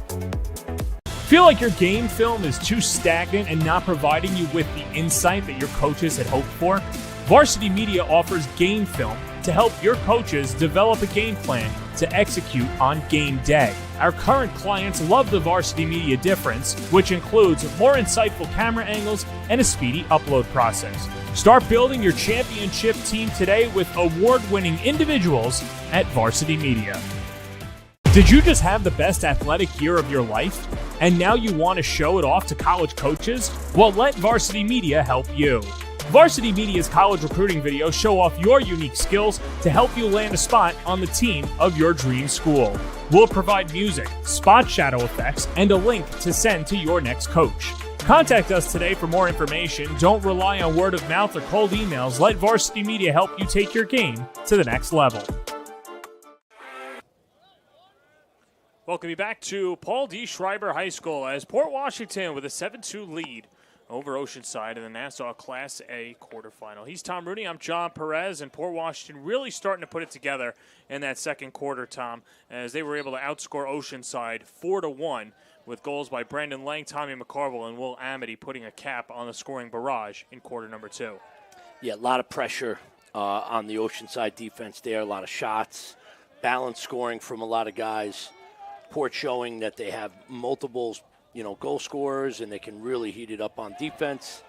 Feel like your game film is too stagnant and not providing you with the insight that your coaches had hoped for? Varsity Media offers game film to help your coaches develop a game plan to execute on game day. Our current clients love the Varsity Media difference, which includes more insightful camera angles and a speedy upload process. Start building your championship team today with award-winning individuals at Varsity Media. Did you just have the best athletic year of your life, and now you want to show it off to college coaches? Well, let Varsity Media help you. Varsity Media's college recruiting videos show off your unique skills to help you land a spot on the team of your dream school. We'll provide music, spot shadow effects, and a link to send to your next coach. Contact us today for more information. Don't rely on word of mouth or cold emails. Let Varsity Media help you take your game to the next level. Welcome you back to Paul D. Schreiber High School as Port Washington with a 7-2 lead over Oceanside in the Nassau Class A quarterfinal. He's Tom Rooney. I'm John Perez, and Port Washington really starting to put it together in that second quarter, Tom, as they were able to outscore Oceanside 4-1 with goals by Brandon Lang, Tommy McCarville, and Will Amity putting a cap on the scoring barrage in quarter number 2. Yeah, a lot of pressure on the Oceanside defense there, a lot of shots, balanced scoring from a lot of guys. Port showing that they have multiple, goal scorers, and they can really heat it up on defense.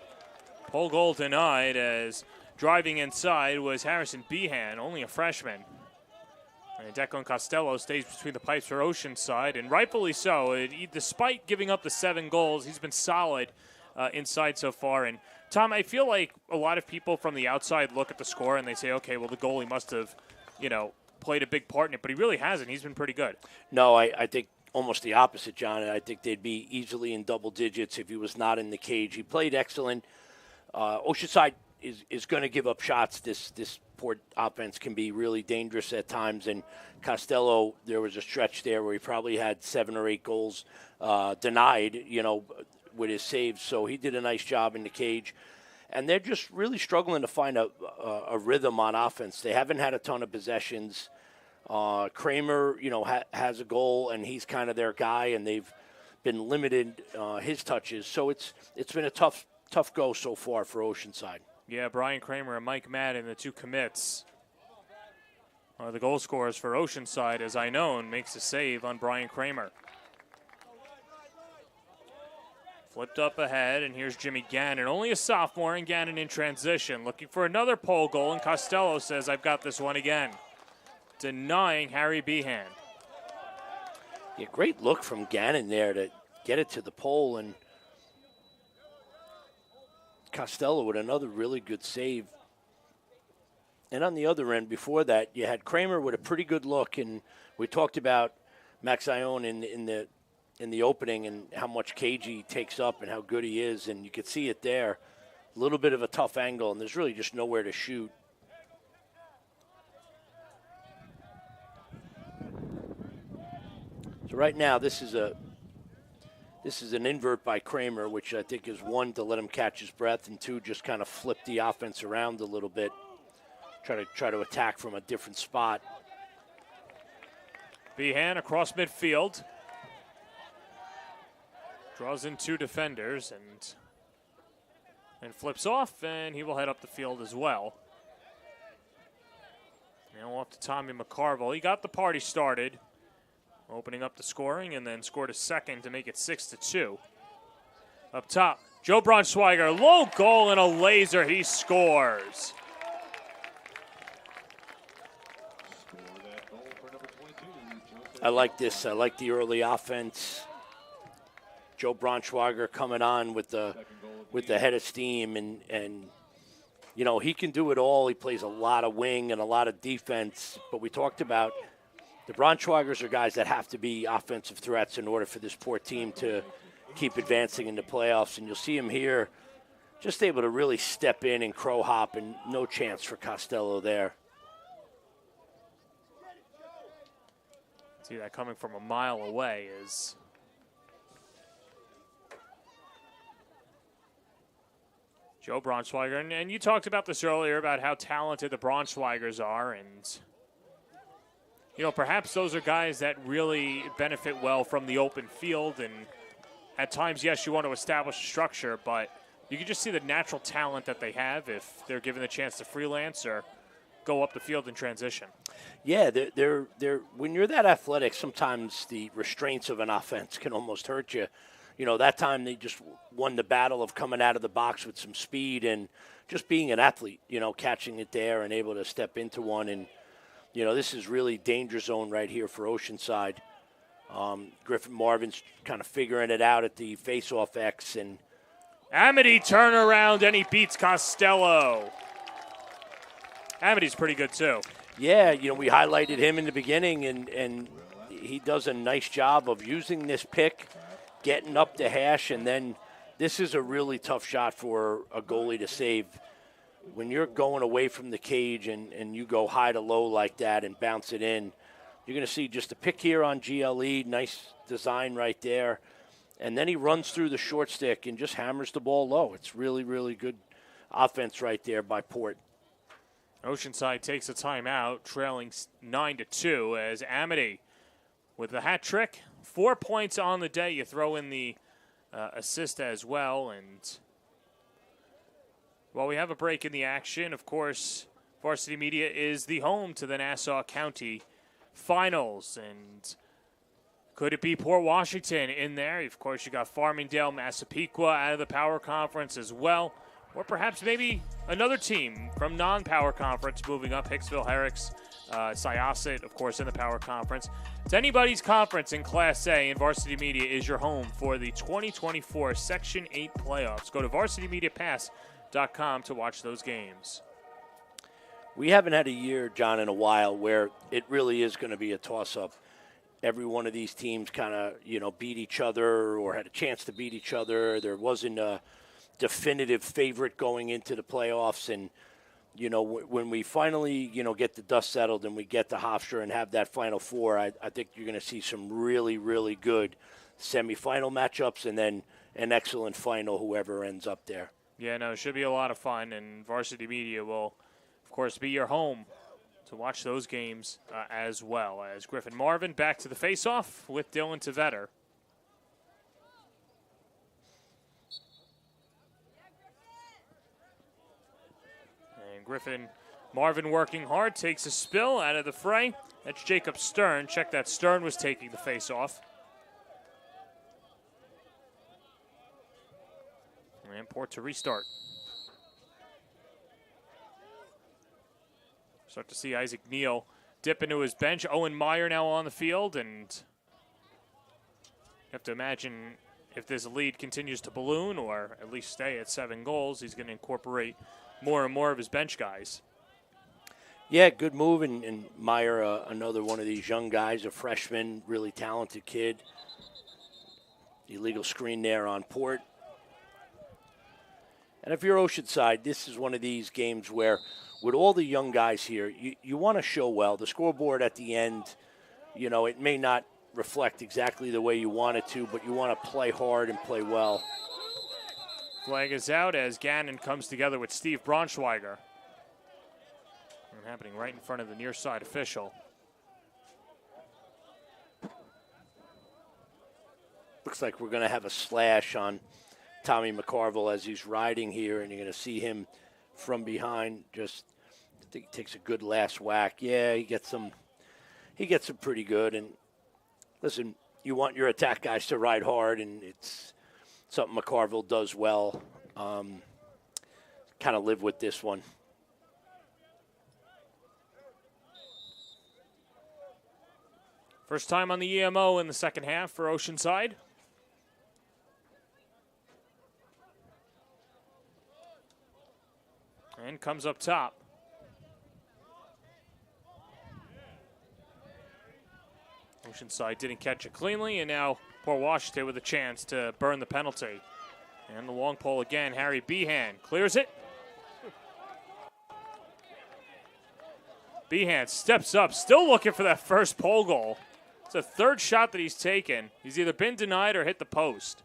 Pole goal denied as driving inside was Harrison Behan, only a freshman. And Declan Costello stays between the pipes for Oceanside, and rightfully so. Despite giving up the 7 goals, he's been solid inside so far. And, Tom, I feel like a lot of people from the outside look at the score and they say, okay, well, the goalie must have, played a big part in it, but he really hasn't. He's been pretty good. No, I think almost the opposite, John. I think they'd be easily in double digits if he was not in the cage. He played excellent. Oceanside is going to give up shots. This Port offense can be really dangerous at times, and Costello, there was a stretch there where he probably had 7 or 8 goals denied, with his saves. So he did a nice job in the cage. and they're just really struggling to find a rhythm on offense. They haven't had a ton of possessions. Kramer, has a goal, and he's kind of their guy, and they've been limited his touches. So it's been a tough go so far for Oceanside. Yeah, Brian Kramer and Mike Madden, the two commits, are the goal scorers for Oceanside, as I know, and makes a save on Brian Kramer. Flipped up ahead, and here's Jimmy Gannon. Only a sophomore, and Gannon in transition. Looking for another pole goal, and Costello says, I've got this one again. Denying Harry Behan. Yeah, great look from Gannon there to get it to the pole, and Costello with another really good save. And on the other end, before that, you had Kramer with a pretty good look, and we talked about Max Ione in the opening and how much KG takes up and how good he is, and you could see it there. A little bit of a tough angle, and there's really just nowhere to shoot. So right now, this is an invert by Kramer, which I think is one, to let him catch his breath, and two, just kind of flip the offense around a little bit, try to attack from a different spot. Behan across midfield. Draws in two defenders and flips off, and he will head up the field as well. Now off to Tommy McCarville. He got the party started, opening up the scoring, and then scored a second to make it 6-2. Up top, Joe Braunschweiger, low goal and a laser. He scores. I like this. I like the early offense. Joe Braunschweiger coming on with the head of steam, and he can do it all. He plays a lot of wing and a lot of defense, but we talked about the Braunschweigers are guys that have to be offensive threats in order for this poor team to keep advancing in the playoffs, and you'll see him here just able to really step in and crow hop, and no chance for Costello there. See that coming from a mile away is Joe Braunschweiger. And you talked about this earlier about how talented the Braunschweigers are, and perhaps those are guys that really benefit well from the open field, and at times, yes, you want to establish a structure, but you can just see the natural talent that they have if they're given the chance to freelance or go up the field in transition. Yeah, they're when you're that athletic, sometimes the restraints of an offense can almost hurt you. That time they just won the battle of coming out of the box with some speed and just being an athlete, catching it there and able to step into one. And, this is really danger zone right here for Oceanside. Griffin Marvin's kind of figuring it out at the face-off X. And Amity turnaround, and he beats Costello. Amity's pretty good, too. Yeah, we highlighted him in the beginning, and he does a nice job of using this pick, getting up the hash, and then this is a really tough shot for a goalie to save. When you're going away from the cage and you go high to low like that and bounce it in, you're going to see just a pick here on GLE, nice design right there, and then he runs through the short stick and just hammers the ball low. It's really, really good offense right there by Port. Oceanside takes a timeout, trailing 9-2 as Amity with the hat trick. 4 points on the day. You throw in the assist as well. And while we have a break in the action, of course, Varsity Media is the home to the Nassau County Finals. And could it be Port Washington in there? Of course, you got Farmingdale, Massapequa out of the Power Conference as well. Or perhaps maybe another team from non-Power Conference moving up. Hicksville, Herricks, Syosset, of course, in the Power Conference. It's anybody's conference in Class A, and Varsity Media is your home for the 2024 Section 8 playoffs. Go to varsitymediapass.com to watch those games. We haven't had a year, John, in a while where it really is going to be a toss-up. Every one of these teams kind of, beat each other or had a chance to beat each other. There wasn't a definitive favorite going into the playoffs, and when we finally get the dust settled and we get to Hofstra and have that Final Four, I think you're going to see some really, really good semifinal matchups and then an excellent final, whoever ends up there. Yeah, no, it should be a lot of fun, and Varsity Media will, of course, be your home to watch those games as well. As Griffin Marvin back to the face-off with Dylan Tvetter. And Griffin Marvin working hard, takes a spill out of the fray. That's Jacob Stern. Check that, Stern was taking the face-off. And Port to restart. Start to see Isaac Neal dip into his bench. Owen Meyer now on the field, and you have to imagine if this lead continues to balloon or at least stay at 7 goals, he's going to incorporate more and more of his bench guys. Yeah, good move, and Meyer, another one of these young guys, a freshman, really talented kid. Illegal screen there on Port. And if you're Oceanside, this is one of these games where, with all the young guys here, you want to show well. The scoreboard at the end, it may not reflect exactly the way you want it to, but you want to play hard and play well. Flag is out as Gannon comes together with Steve Braunschweiger. And happening right in front of the near side official. Looks like we're going to have a slash on Tommy McCarville as he's riding here, and you're going to see him from behind. I think he takes a good last whack. Yeah, he gets them pretty good. And listen, you want your attack guys to ride hard, and it's something McCarville does well. Kind of live with this one. First time on the EMO in the second half for Oceanside. And comes up top. Oceanside didn't catch it cleanly, and now Port Washington with a chance to burn the penalty. And the long pole again, Harry Behan clears it. Behan steps up, still looking for that first pole goal. It's a third shot that he's taken. He's either been denied or hit the post.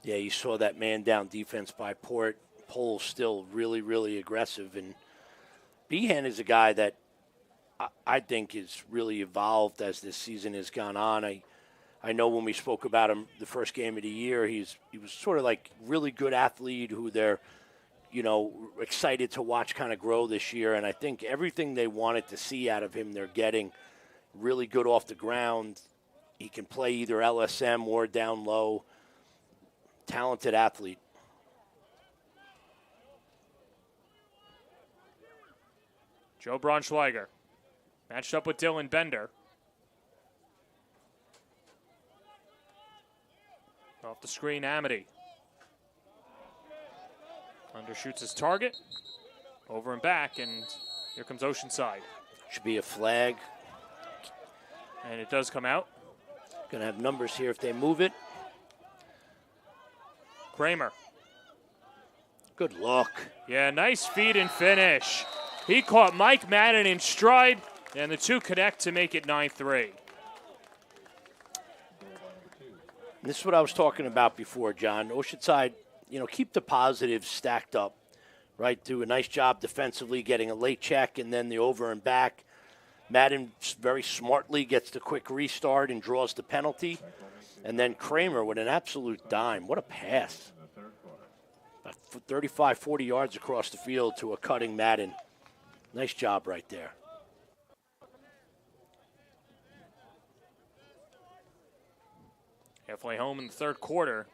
Yeah, you saw that man-down defense by Port. Pole still really, really aggressive. And Behan is a guy that I think is really evolved as this season has gone on. I know when we spoke about him the first game of the year, he was sort of like really good athlete who they're, excited to watch kind of grow this year. And I think everything they wanted to see out of him, they're getting. Really good off the ground. He can play either LSM or down low. Talented athlete. Joe Braunschweiger matched up with Dylan Bender. Off the screen, Amity. Undershoots his target. Over and back, and here comes Oceanside. Should be a flag. And it does come out. Going to have numbers here if they move it. Kramer. Good look. Yeah, nice feed and finish. He caught Mike Madden in stride, and the two connect to make it 9-3. This is what I was talking about before, John. Oceanside, keep the positives stacked up, right? Do a nice job defensively, getting a late check, and then the over and back. Madden very smartly gets the quick restart and draws the penalty. And then Kramer with an absolute dime. What a pass. About 35, 40 yards across the field to a cutting Madden. Nice job right there. Halfway home in the third quarter.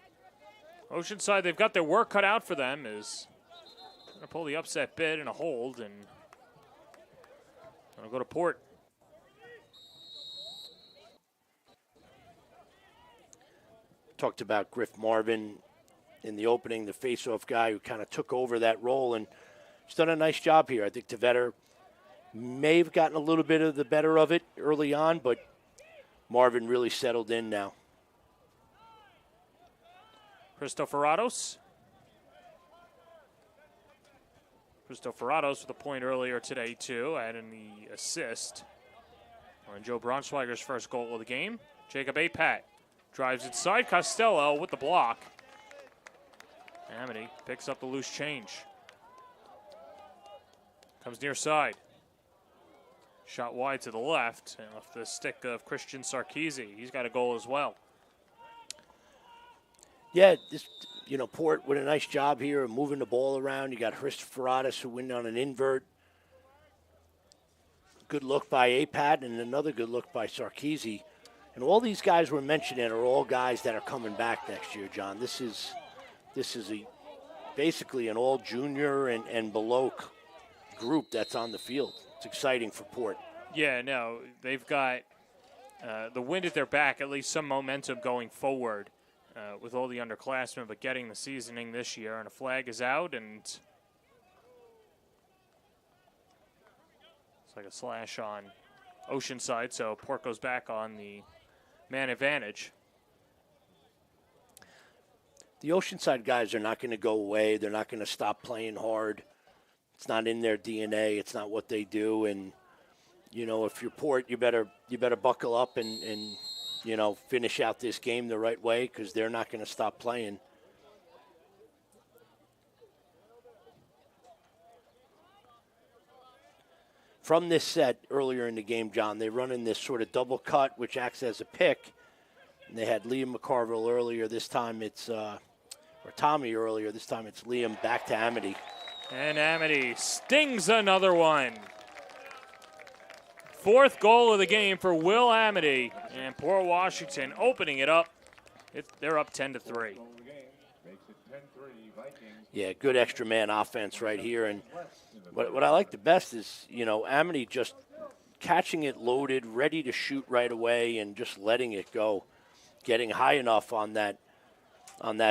Oceanside, they've got their work cut out for them. Is going to pull the upset bid and a hold, and going to go to Port. Talked about Griff Marvin in the opening, the face-off guy who kind of took over that role, and he's done a nice job here. I think Tvetter may have gotten a little bit of the better of it early on, but Marvin really settled in now. Christoferatos. Christoferatos with a point earlier today, too, adding the assist on Joe Braunschweiger's first goal of the game. Jacob Apat Drives inside. Costello with the block. Amity picks up the loose change. Comes near side. Shot wide to the left, and off the stick of Christian Sarkeesian. He's got a goal as well. Yeah, Port with a nice job here of moving the ball around. You got Christopheradis who went on an invert. Good look by APAT and another good look by Sarkeesian. And all these guys we're mentioning are all guys that are coming back next year, John. This is basically an all junior and below group that's on the field. It's exciting for Port. Yeah, no, they've got the wind at their back, at least some momentum going forward with all the underclassmen, but getting the seasoning this year. And a flag is out, and it's like a slash on Oceanside, so Port goes back on the man advantage. The Oceanside guys are not going to go away. They're not going to stop playing hard. It's not in their DNA. It's not what they do. And, if you're Port, you better buckle up and finish out this game the right way, because they're not going to stop playing. From this set earlier in the game, John, they run in this sort of double cut, which acts as a pick. And they had Liam McCarville earlier. This time it's, or Tommy earlier. This time it's Liam back to Amity. And Amity stings another one. Fourth goal of the game for Will Amity. And Port Washington opening it up. They're up 10-3. Yeah, good extra man offense right here. And what I like the best is, Amity just catching it loaded, ready to shoot right away, and just letting it go. Getting high enough on that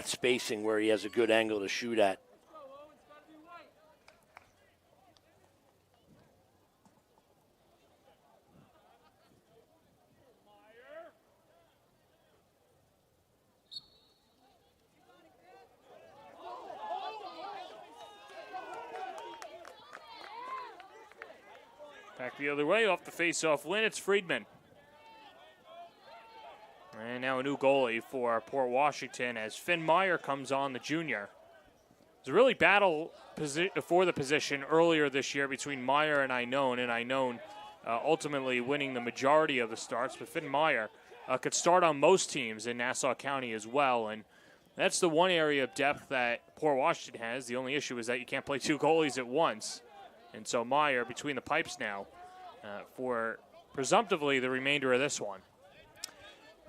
spacing where he has a good angle to shoot at. Back the other way, off the face-off win, it's Friedman. And now a new goalie for Port Washington as Finn Meyer comes on, the junior. It was a really battle for the position earlier this year between Meyer and Einone, ultimately winning the majority of the starts. But Finn Meyer could start on most teams in Nassau County as well, and that's the one area of depth that Port Washington has. The only issue is that you can't play two goalies at once. And so Meyer between the pipes now for presumptively the remainder of this one.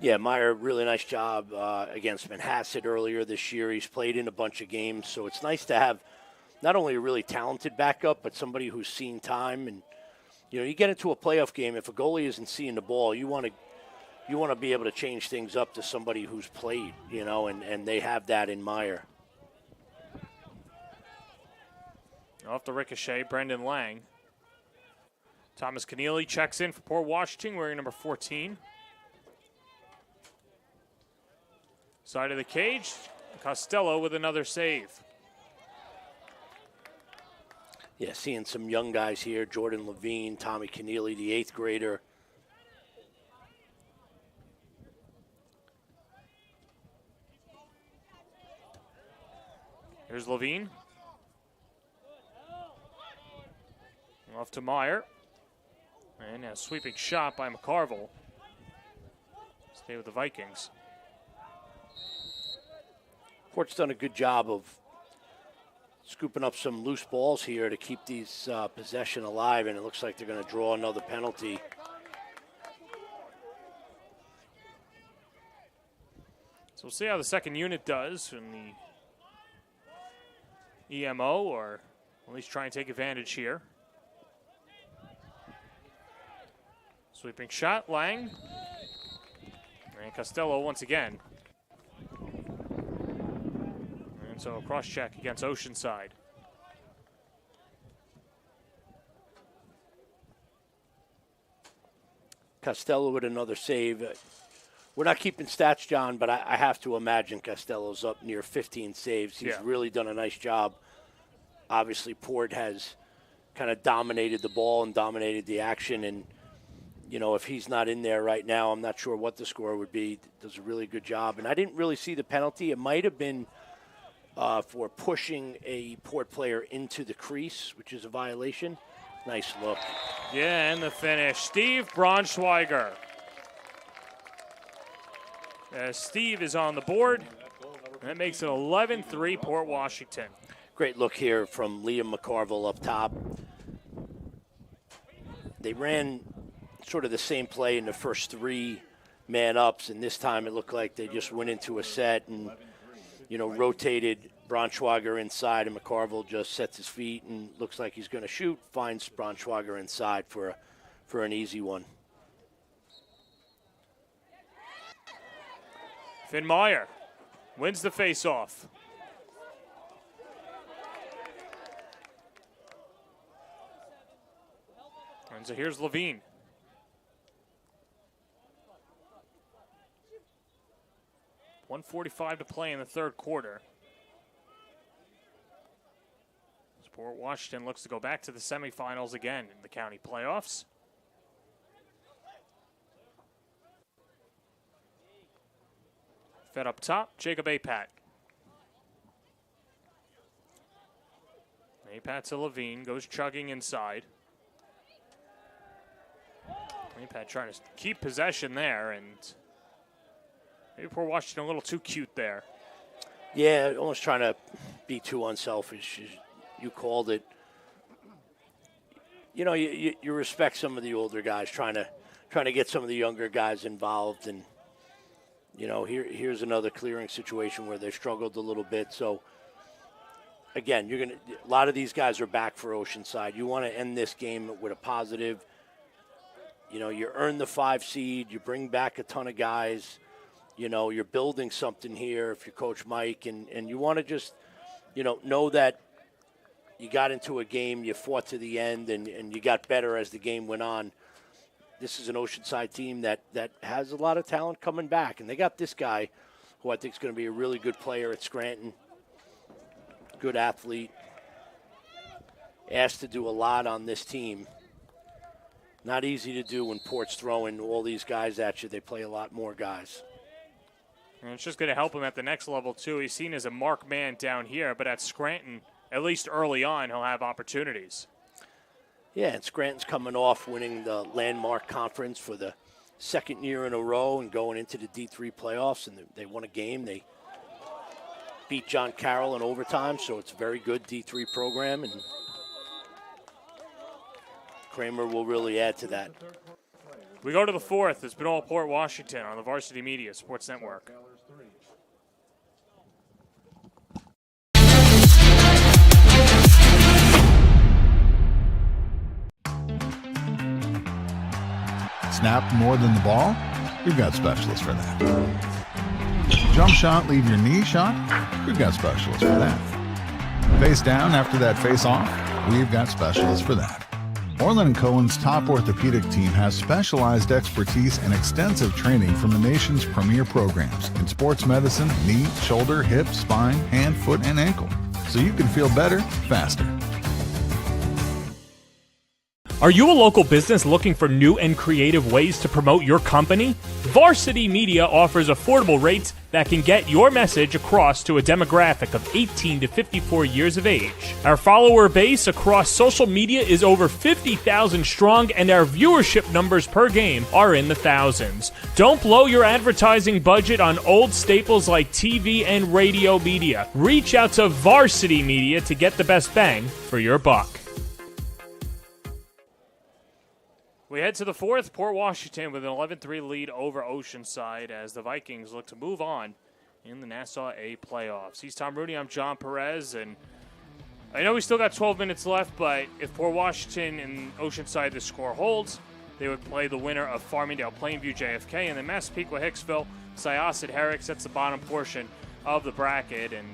Yeah, Meyer, really nice job against Manhasset earlier this year. He's played in a bunch of games, so it's nice to have not only a really talented backup, but somebody who's seen time. And, you get into a playoff game, if a goalie isn't seeing the ball, you want to be able to change things up to somebody who's played, and they have that in Meyer. Off the ricochet, Brendan Lang. Thomas Keneally checks in for Port Washington, wearing number 14. Side of the cage, Costello with another save. Yeah, seeing some young guys here, Jordan Levine, Tommy Keneally, the 8th grader. Here's Levine. Off to Meyer. And a sweeping shot by McCarville. Stay with the Vikings. Port's done a good job of scooping up some loose balls here to keep these possession alive, and it looks like they're going to draw another penalty. So we'll see how the second unit does in the EMO, or at least try and take advantage here. Sweeping shot, Lang. And Costello once again. And so a cross check against Oceanside. Costello with another save. We're not keeping stats, John, but I have to imagine Costello's up near 15 saves. He's really done a nice job. Obviously, Port has kind of dominated the ball and dominated the action, and if he's not in there right now, I'm not sure what the score would be. Does a really good job. And I didn't really see the penalty. It might have been for pushing a Port player into the crease, which is a violation. Nice look. Yeah, and the finish. Steve Braunschweiger. Steve is on the board. That makes it 11-3 Port Washington. Great look here from Liam McCarville up top. They ran sort of the same play in the first 3 man-ups, and this time it looked like they just went into a set and, rotated Braunschweiger inside, and McCarville just sets his feet and looks like he's going to shoot, finds Braunschweiger inside for an easy one. Finn Meyer wins the face-off. And so here's Levine. .145 to play in the third quarter. Port Washington looks to go back to the semifinals again in the county playoffs. Fed up top, Jacob Apat. Apat to Levine, goes chugging inside. Apat trying to keep possession there, and maybe Port Washington a little too cute there. Yeah, almost trying to be too unselfish. You called it. You respect some of the older guys trying to get some of the younger guys involved, and here's another clearing situation where they struggled a little bit. So again, a lot of these guys are back for Oceanside. You want to end this game with a positive. You earn the 5 seed. You bring back a ton of guys. You're building something here if you're Coach Mike, and you want to just know that you got into a game, you fought to the end, and you got better as the game went on. This is an Oceanside team that has a lot of talent coming back, and they got this guy who I think is going to be a really good player at Scranton, good athlete, asked to do a lot on this team. Not easy to do when Port's throwing all these guys at you. They play a lot more guys. And it's just going to help him at the next level, too. He's seen as a mark man down here, but at Scranton, at least early on, he'll have opportunities. Yeah, and Scranton's coming off winning the Landmark Conference for the second year in a row and going into the D3 playoffs, and they won a game. They beat John Carroll in overtime, so it's a very good D3 program, and Kramer will really add to that. We go to the fourth. It's been all Port Washington on the Varsity Media Sports Network. Snap more than the ball? We've got specialists for that. Jump shot, leave your knee shot? We've got specialists for that. Face down after that face off? We've got specialists for that. Orlin and Cohen's top orthopedic team has specialized expertise and extensive training from the nation's premier programs in sports medicine, knee, shoulder, hip, spine, hand, foot, and ankle. So you can feel better, faster. Are you a local business looking for new and creative ways to promote your company? Varsity Media offers affordable rates that can get your message across to a demographic of 18 to 54 years of age. Our follower base across social media is over 50,000 strong, and our viewership numbers per game are in the thousands. Don't blow your advertising budget on old staples like TV and radio media. Reach out to Varsity Media to get the best bang for your buck. We head to the fourth. Port Washington with an 11-3 lead over Oceanside as the Vikings look to move on in the Nassau A playoffs. He's Tom Rooney. I'm John Perez, and I know we still got 12 minutes left, but if Port Washington and Oceanside the score holds, they would play the winner of Farmingdale, Plainview, JFK, and then Massapequa, Hicksville, Syosset, Herrick. That's the bottom portion of the bracket, and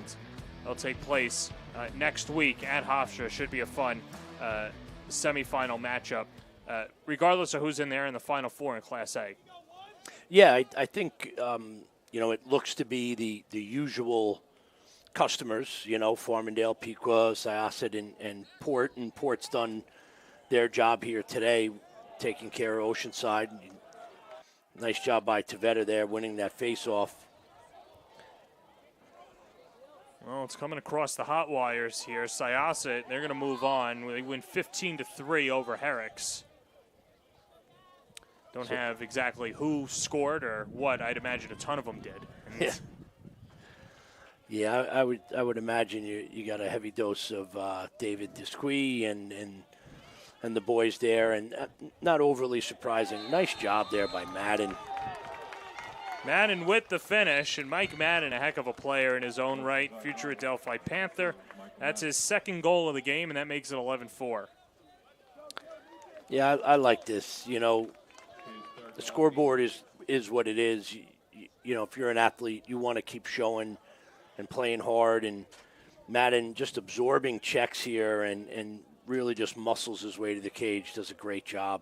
it'll take place next week at Hofstra. Should be a fun semifinal matchup. Regardless of who's in there in the Final Four in Class A. Yeah, I think, it looks to be the usual customers, Farmingdale, Pequot, Syosset, and Port. And Port's done their job here today. taking care of Oceanside. Nice job by Tavetta there, winning that face-off. Well, it's coming across the hot wires here. Syosset, they're going to move on. They win 15-3 over Herrick's. Don't have exactly who scored or what. I'd imagine a ton of them did. Yeah. Yeah, I would imagine you got a heavy dose of David Desquie and the boys there, and not overly surprising. Nice job there by Madden. Madden with the finish, and Mike Madden, a heck of a player in his own right, future Adelphi Panther. That's his second goal of the game, and that makes it 11-4. Yeah, I like this. You know, the scoreboard is what it is. You know, if you're an athlete, you want to keep showing and playing hard, and Madden just absorbing checks here and really just muscles his way to the cage, does a great job.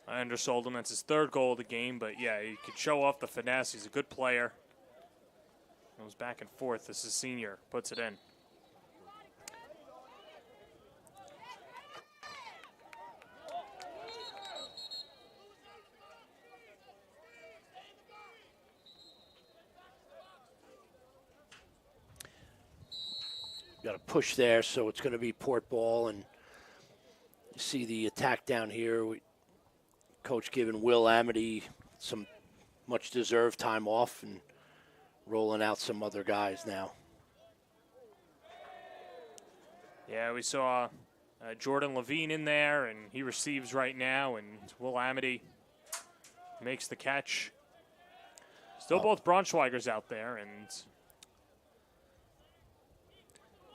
I undersold him. That's his third goal of the game, but yeah, he could show off the finesse. He's a good player. Goes back and forth. This is senior. Puts it in. Got a push there, so it's going to be port ball, and you see the attack down here. Coach giving Will Amity some much-deserved time off and rolling out some other guys now. Yeah, we saw Jordan Levine in there, and he receives right now, and Will Amity makes the catch. Still both Braunschweigers out there, and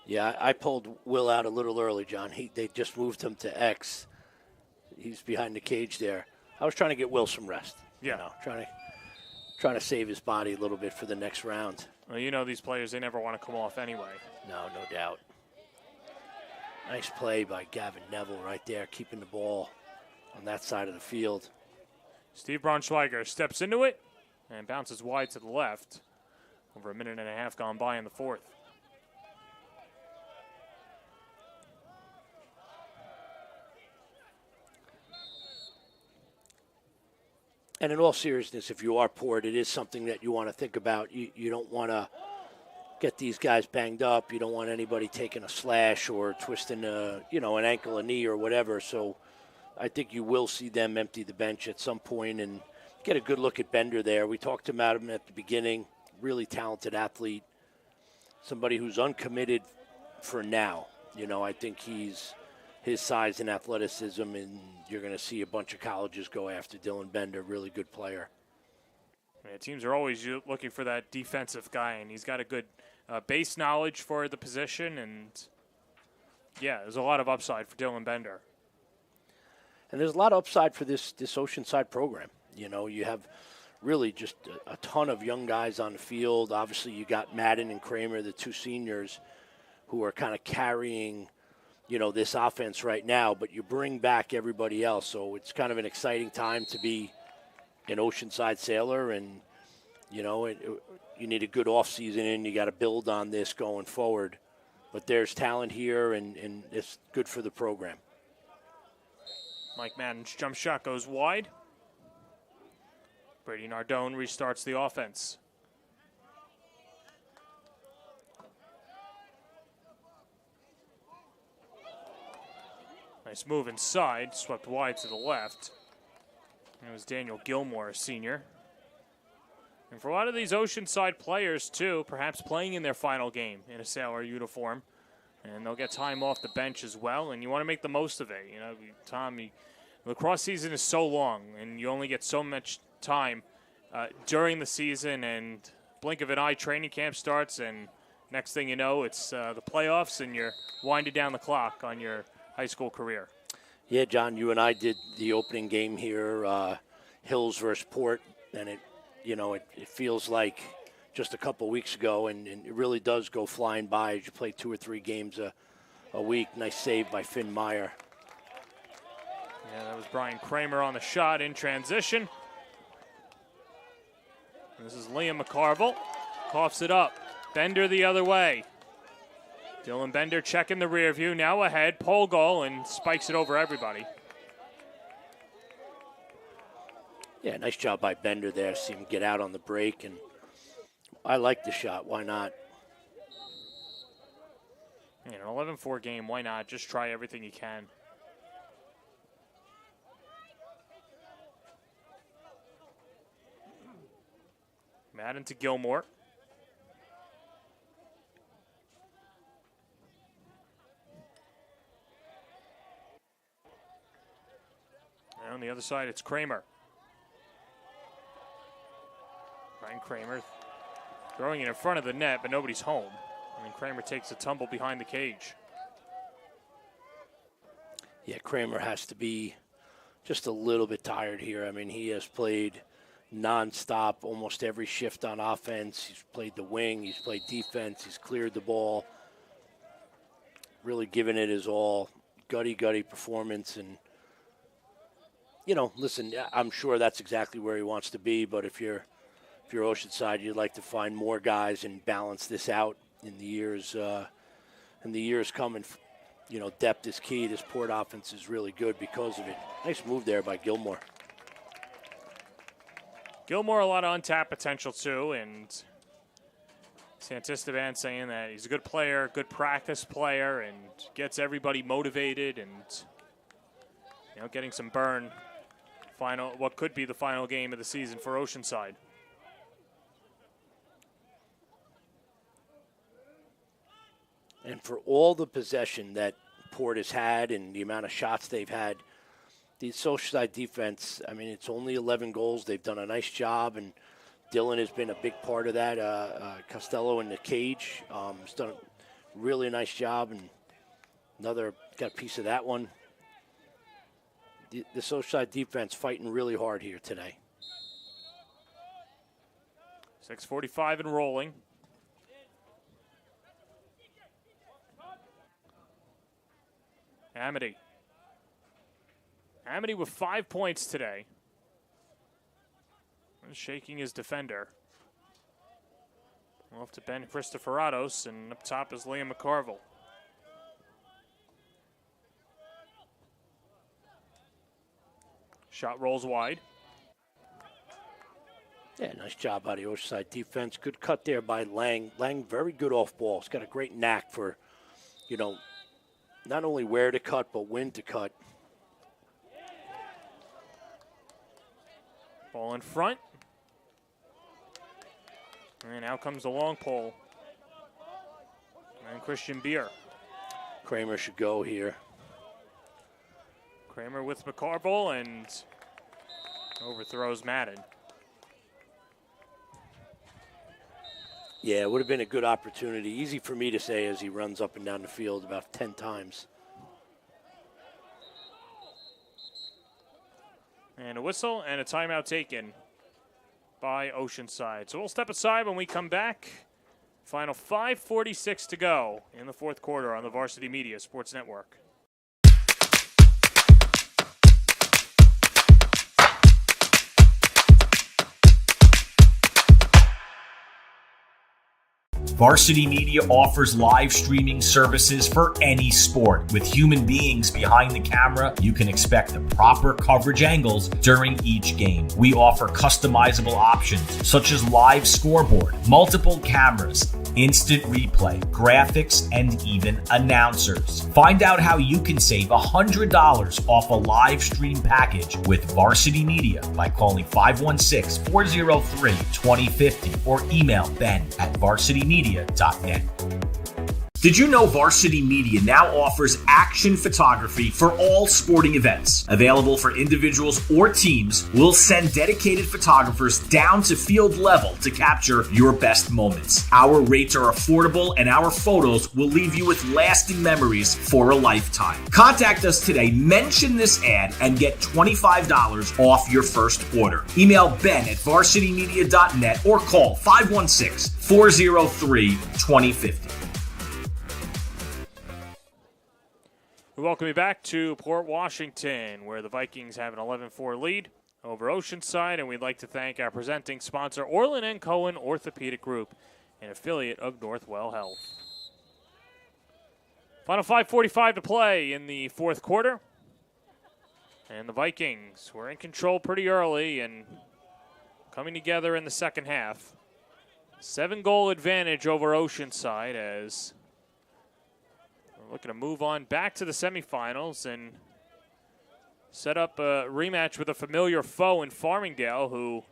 yeah, I pulled Will out a little early, John. They just moved him to X. He's behind the cage there. I was trying to get Will some rest. Yeah. You know, trying to save his body a little bit for the next round. well, you know these players, they never want to come off anyway. No doubt. Nice play by Gavin Neville right there, keeping the ball on that side of the field. Steve Braunschweiger steps into it and bounces wide to the left. Over a minute and a half gone by in the fourth. And in all seriousness, if you are Port, it is something that you want to think about. You don't want to get these guys banged up. You don't want anybody taking a slash or twisting an ankle, a knee, or whatever. So I think you will see them empty the bench at some point and get a good look at Bender there. We talked about him at the beginning. Really talented athlete. Somebody who's uncommitted for now. You know, I think he's his size and athleticism, and you're going to see a bunch of colleges go after Dylan Bender, really good player. Yeah, teams are always looking for that defensive guy, and he's got a good base knowledge for the position, and yeah, there's a lot of upside for Dylan Bender. And there's a lot of upside for this Oceanside program. You know, you have really just a ton of young guys on the field. Obviously, you got Madden and Kramer, the two seniors, who are kind of carrying this offense right now, but you bring back everybody else. So it's kind of an exciting time to be an Oceanside Sailor, and, you need a good offseason, and you got to build on this going forward. But there's talent here, and it's good for the program. Mike Madden's jump shot goes wide. Brady Nardone restarts the offense. Nice move inside, swept wide to the left. It was Daniel Gilmore, a senior. And for a lot of these Oceanside players, too, perhaps playing in their final game in a Sailor uniform, and they'll get time off the bench as well, and you want to make the most of it. Tom, lacrosse season is so long, and you only get so much time during the season, and blink of an eye, training camp starts, and next thing you know, it's the playoffs, and you're winding down the clock on your high school career. Yeah, John, you and I did the opening game here, Hills versus Port, and it feels like just a couple weeks ago, and it really does go flying by as you play 2 or 3 games a week. Nice save by Finn Meyer. Yeah, that was Brian Kramer on the shot in transition. This is Liam McCarville. Coughs it up. Bender the other way. Dylan Bender checking the rear view. Now ahead. Pole goal and spikes it over everybody. Yeah, nice job by Bender there. See him get out on the break, and I like the shot. Why not? In an 11-4 game, why not? Just try everything you can. Madden to Gilmore. And on the other side, it's Kramer. Ryan Kramer throwing it in front of the net, but nobody's home. And then Kramer takes a tumble behind the cage. Yeah, Kramer has to be just a little bit tired here. I mean, he has played nonstop almost every shift on offense. He's played the wing, he's played defense, he's cleared the ball. Really given it his all. Gutty performance. And, you know, listen, I'm sure that's exactly where he wants to be, but if you're Oceanside, you'd like to find more guys and balance this out in the years coming. You know, depth is key. This Port offense is really good because of it. Nice move there by Gilmore. Gilmore, a lot of untapped potential too, and Santisteban saying that he's a good player, good practice player, and gets everybody motivated, and getting some burn. What could be the final game of the season for Oceanside. And for all the possession that Port has had and the amount of shots they've had, the Oceanside defense, I mean, it's only 11 goals. They've done a nice job, and Dylan has been a big part of that. Costello in the cage has done a really nice job, and got a piece of that one. The Oceanside defense fighting really hard here today. 6:45 and rolling. Amity with 5 points today. Shaking his defender. Off to Ben Christophoratos, and up top is Liam McCarville. Shot rolls wide. Yeah, nice job by the Oceanside defense. Good cut there by Lang. Lang, very good off ball. He's got a great knack for, not only where to cut, but when to cut. Ball in front. And out comes the long pole. And Christian Beer. Kramer should go here. Kramer with McCarville and overthrows Madden. Yeah, it would have been a good opportunity. Easy for me to say as he runs up and down the field about 10 times. And a whistle and a timeout taken by Oceanside. So we'll step aside when we come back. Final 5:46 to go in the fourth quarter on the Varsity Media Sports Network. Varsity Media offers live streaming services for any sport. With human beings behind the camera, you can expect the proper coverage angles during each game. We offer customizable options such as live scoreboard, multiple cameras, instant replay, graphics, and even announcers. Find out how you can save $100 off a live stream package with Varsity Media by calling 516-403-2050 or email ben@varsitymedia.net. Did you know Varsity Media now offers action photography for all sporting events? Available for individuals or teams, we'll send dedicated photographers down to field level to capture your best moments. Our rates are affordable and our photos will leave you with lasting memories for a lifetime. Contact us today, mention this ad, and get $25 off your first order. Email ben@varsitymedia.net or call 516-403-2050. We welcome you back to Port Washington, where the Vikings have an 11-4 lead over Oceanside, and we'd like to thank our presenting sponsor, Orlin and Cohen Orthopedic Group, an affiliate of Northwell Health. Final 5:45 to play in the fourth quarter, and the Vikings were in control pretty early, and coming together in the second half. 7-goal advantage over Oceanside as we're looking to move on back to the semifinals and set up a rematch with a familiar foe in Farmingdale, who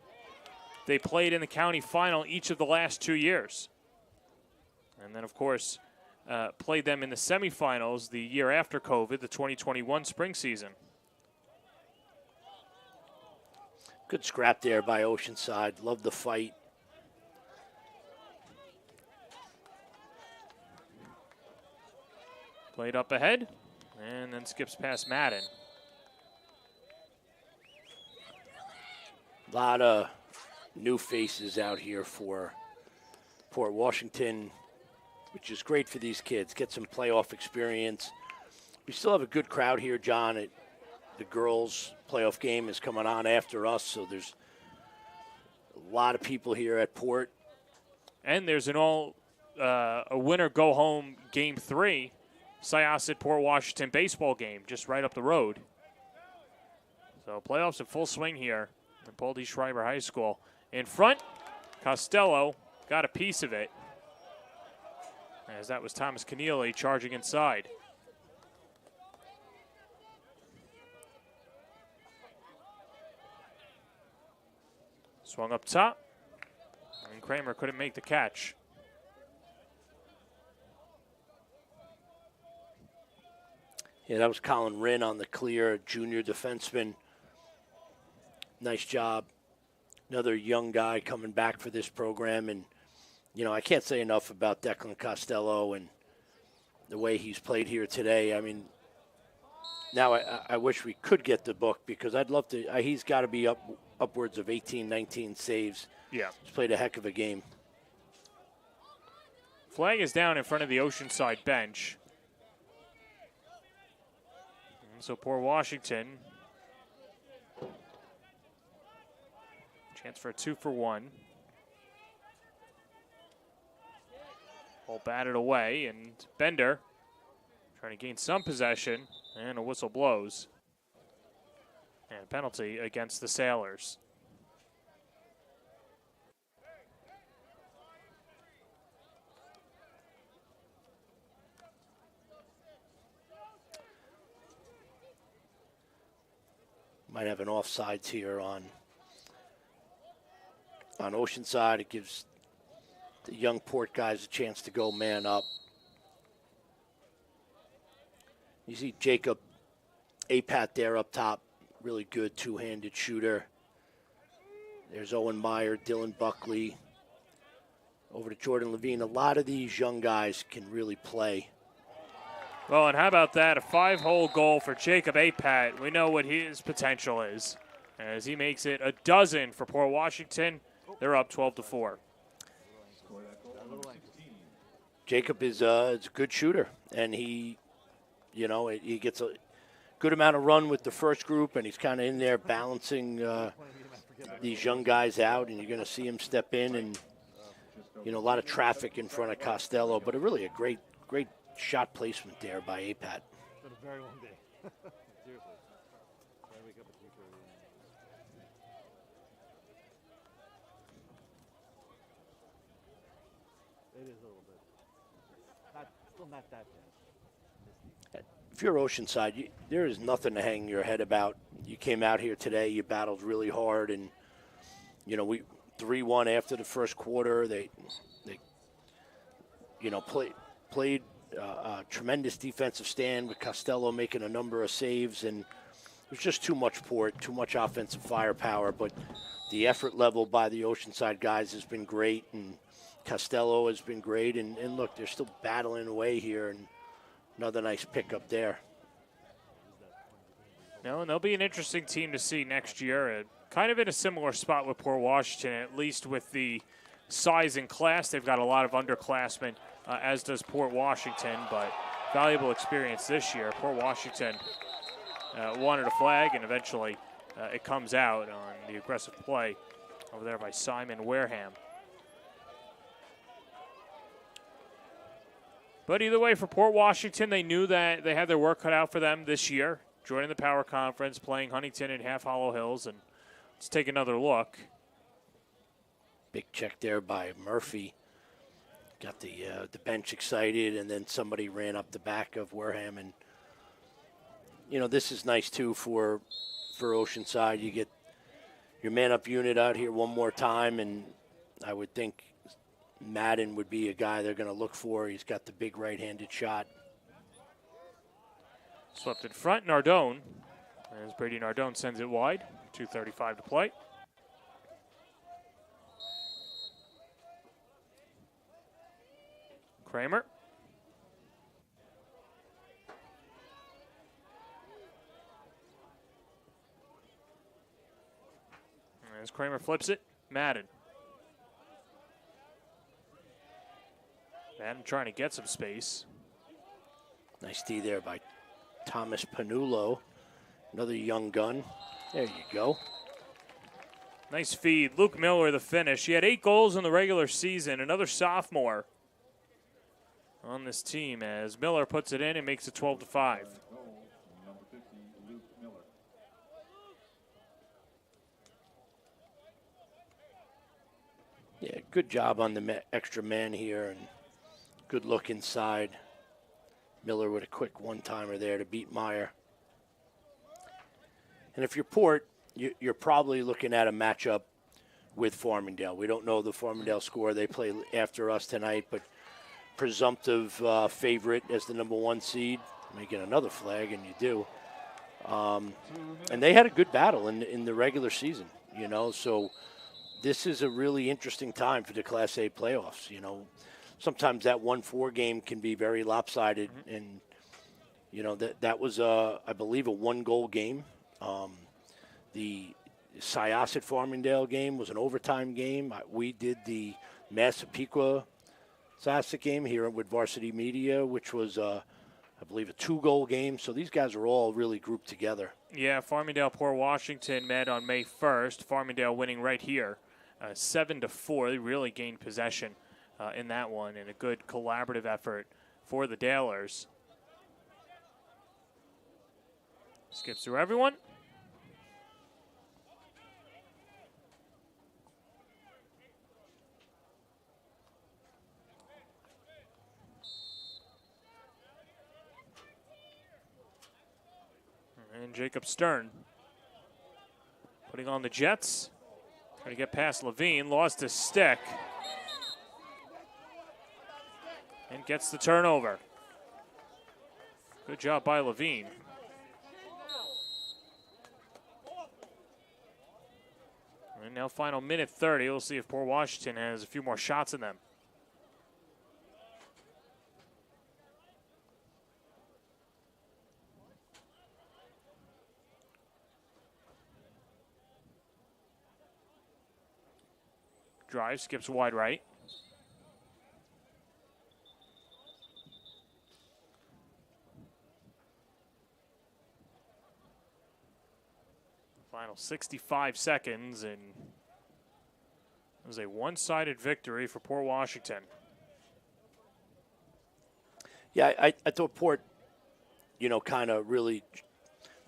they played in the county final each of the last 2 years. And then, of course, played them in the semifinals the year after COVID, the 2021 spring season. Good scrap there by Oceanside. Love the fight. Played up ahead, and then skips past Madden. A lot of new faces out here for Port Washington, which is great for these kids. Get some playoff experience. We still have a good crowd here, John. The girls' playoff game is coming on after us, so there's a lot of people here at Port. And there's a winner go home game 3, Syosset Port Washington baseball game just right up the road. So playoffs in full swing here at Paul D. Schreiber High School. In front, Costello got a piece of it, as that was Thomas Keneally charging inside. Swung up top, and Kramer couldn't make the catch. Yeah, that was Colin Wren on the clear, junior defenseman. Nice job. Another young guy coming back for this program. And, you know, I can't say enough about Declan Costello and the way he's played here today. I mean, now I wish we could get the book, because I'd love to. He's got to be upwards of 18, 19 saves. Yeah. He's played a heck of a game. Flag is down in front of the Oceanside bench. And so Port Washington, chance for a 2-for-1. Ball batted away, and Bender trying to gain some possession, and a whistle blows. And penalty against the Sailors. Might have an offsides here on Oceanside. It gives the young Port guys a chance to go man up. You see Jacob Apat there up top. Really good two-handed shooter. There's Owen Meyer, Dylan Buckley. Over to Jordan Levine. A lot of these young guys can really play. Well, and how about that? A 5-hole goal for Jacob Apat. We know what his potential is, as he makes it a dozen for Port Washington. They're up 12-4. Jacob is a good shooter, and he gets a good amount of run with the first group, and he's kind of in there balancing these young guys out, and you're going to see him step in, and a lot of traffic in front of Costello, but a great shot placement there by Apat. It's been a very long day. Seriously. I wake up at 3:30. It is a little bit. Still not that bad. If you're Oceanside, there is nothing to hang your head about. You came out here today, you battled really hard, and we 3-1 after the first quarter. They played a tremendous defensive stand with Costello making a number of saves, and it was just too much Port, too much offensive firepower. But the effort level by the Oceanside guys has been great, and Costello has been great. And look, they're still battling away here, and another nice pickup there. No, and they'll be an interesting team to see next year. Kind of in a similar spot with Port Washington, at least with the size and class. They've got a lot of underclassmen, as does Port Washington, but valuable experience this year. Port Washington wanted a flag, and eventually it comes out on the aggressive play over there by Simon Wareham. But either way, for Port Washington, they knew that they had their work cut out for them this year, joining the Power Conference, playing Huntington and Half Hollow Hills. And let's take another look Big check there by Murphy. Got the bench excited, and then somebody ran up the back of Wareham. And, this is nice, too, for Oceanside. You get your man-up unit out here one more time, and I would think Madden would be a guy they're going to look for. He's got the big right-handed shot. Swept in front, Nardone. As Brady Nardone sends it wide. 2:35 to play. Kramer. As Kramer flips it, Madden. Madden trying to get some space. Nice D there by Thomas Panulo. Another young gun. There you go. Nice feed. Luke Miller, the finish. He had 8 goals in the regular season. Another sophomore on this team as Miller puts it in and makes it 12-5. Yeah, good job on the extra man here, and good look inside. Miller with a quick one-timer there to beat Meyer. And if you're Port, you're probably looking at a matchup with Farmingdale. We don't know the Farmingdale score. They play after us tonight, but presumptive favorite as the number 1 seed. May get another flag, and you do. And they had a good battle in the regular season, so this is a really interesting time for the Class A playoffs. Sometimes that 1-4 game can be very lopsided, and that was I believe a 1-goal game. The Syosset Farmingdale game was an overtime game. We did the Massapequa Syosset game here with Varsity Media, which was I believe a 2-goal game. So these guys are all really grouped together. Yeah, Farmingdale Port Washington met on May 1st. Farmingdale winning right here, 7-4. They really gained possession in that one, and a good collaborative effort for the Dalers. Skips through everyone. And Jacob Stern putting on the Jets. Trying to get past Levine. Lost his stick. And gets the turnover. Good job by Levine. And now final minute 30. We'll see if Port Washington has a few more shots in them. Drive, skips wide right. Final 65 seconds, and it was a one-sided victory for Port Washington. Yeah, I thought Port, kind of really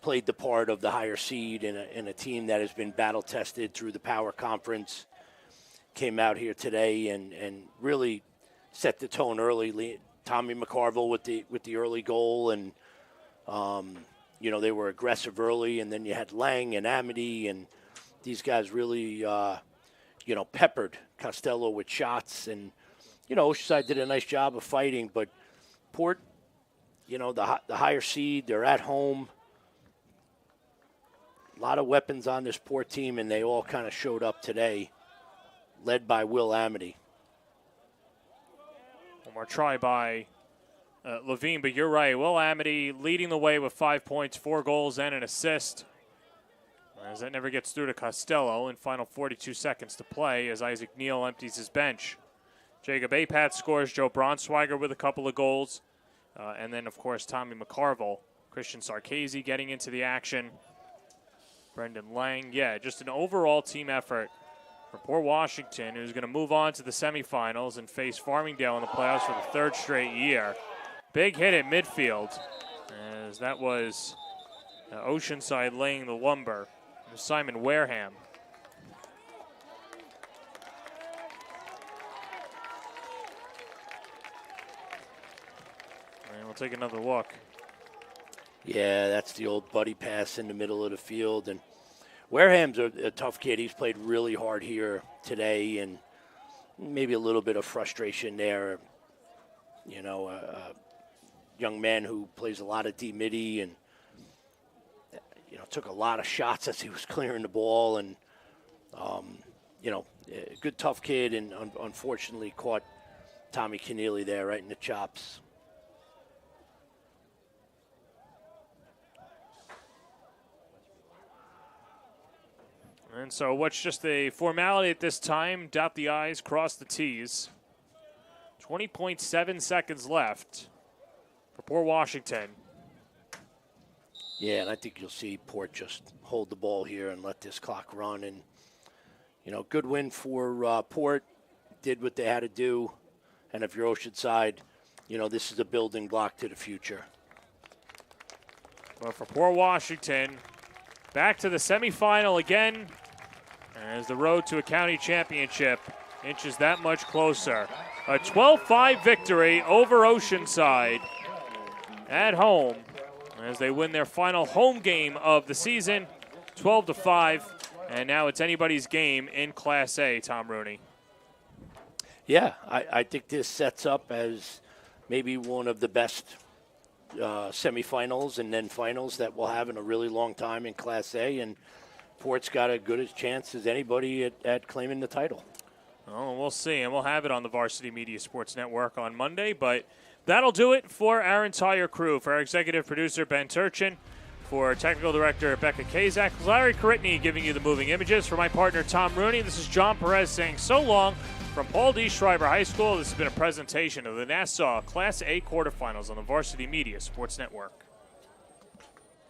played the part of the higher seed in a team that has been battle-tested through the Power Conference. Came out here today and really set the tone early. Tommy McCarville with the early goal, and they were aggressive early, and then you had Lang and Amity, and these guys really peppered Costello with shots, and Oceanside did a nice job of fighting, but Port, the higher seed, they're at home. A lot of weapons on this Port team, and they all kind of showed up today, led by Will Amity. One more try by Levine, but you're right. Will Amity leading the way with 5 points, 4 goals, and an assist. As that never gets through to Costello in final 42 seconds to play as Isaac Neal empties his bench. Jacob Apat scores, Joe Braunschweiger with a couple of goals, and then, of course, Tommy McCarville. Christian Sarkezi getting into the action. Brendan Lang. Yeah, just an overall team effort for Port Washington, who's going to move on to the semifinals and face Farmingdale in the playoffs for the 3rd straight year. Big hit at midfield, as that was Oceanside laying the lumber. Simon Wareham. We'll take another look. Yeah, that's the old buddy pass in the middle of the field. And Wareham's a tough kid. He's played really hard here today, and maybe a little bit of frustration there. You know, a young man who plays a lot of D-midi and, you know, took a lot of shots as he was clearing the ball. And, you know, a good tough kid, and unfortunately caught Tommy Keneally there right in the chops. And so what's just a formality at this time, dot the I's, cross the T's. 20.7 seconds left for Port Washington. Yeah, and I think you'll see Port just hold the ball here and let this clock run. And, you know, good win for Port. Did what they had to do. And if you're Oceanside, you know, this is a building block to the future. But for Port Washington, back to the semifinal again, as the road to a county championship inches that much closer. A 12-5 victory over Oceanside at home as they win their final home game of the season, 12-5. And now it's anybody's game in Class A, Tom Rooney. Yeah, I think this sets up as maybe one of the best semifinals and then finals that we'll have in a really long time in Class A. And Port's got as good a chance as anybody at claiming the title. Oh, we'll see, and we'll have it on the Varsity Media Sports Network on Monday. But that'll do it for our entire crew. For our executive producer, Ben Turchin, for technical director, Becca Kazak, Larry Karitny giving you the moving images. For my partner, Tom Rooney, this is John Perez saying so long from Paul D. Schreiber High School. This has been a presentation of the Nassau Class A quarterfinals on the Varsity Media Sports Network.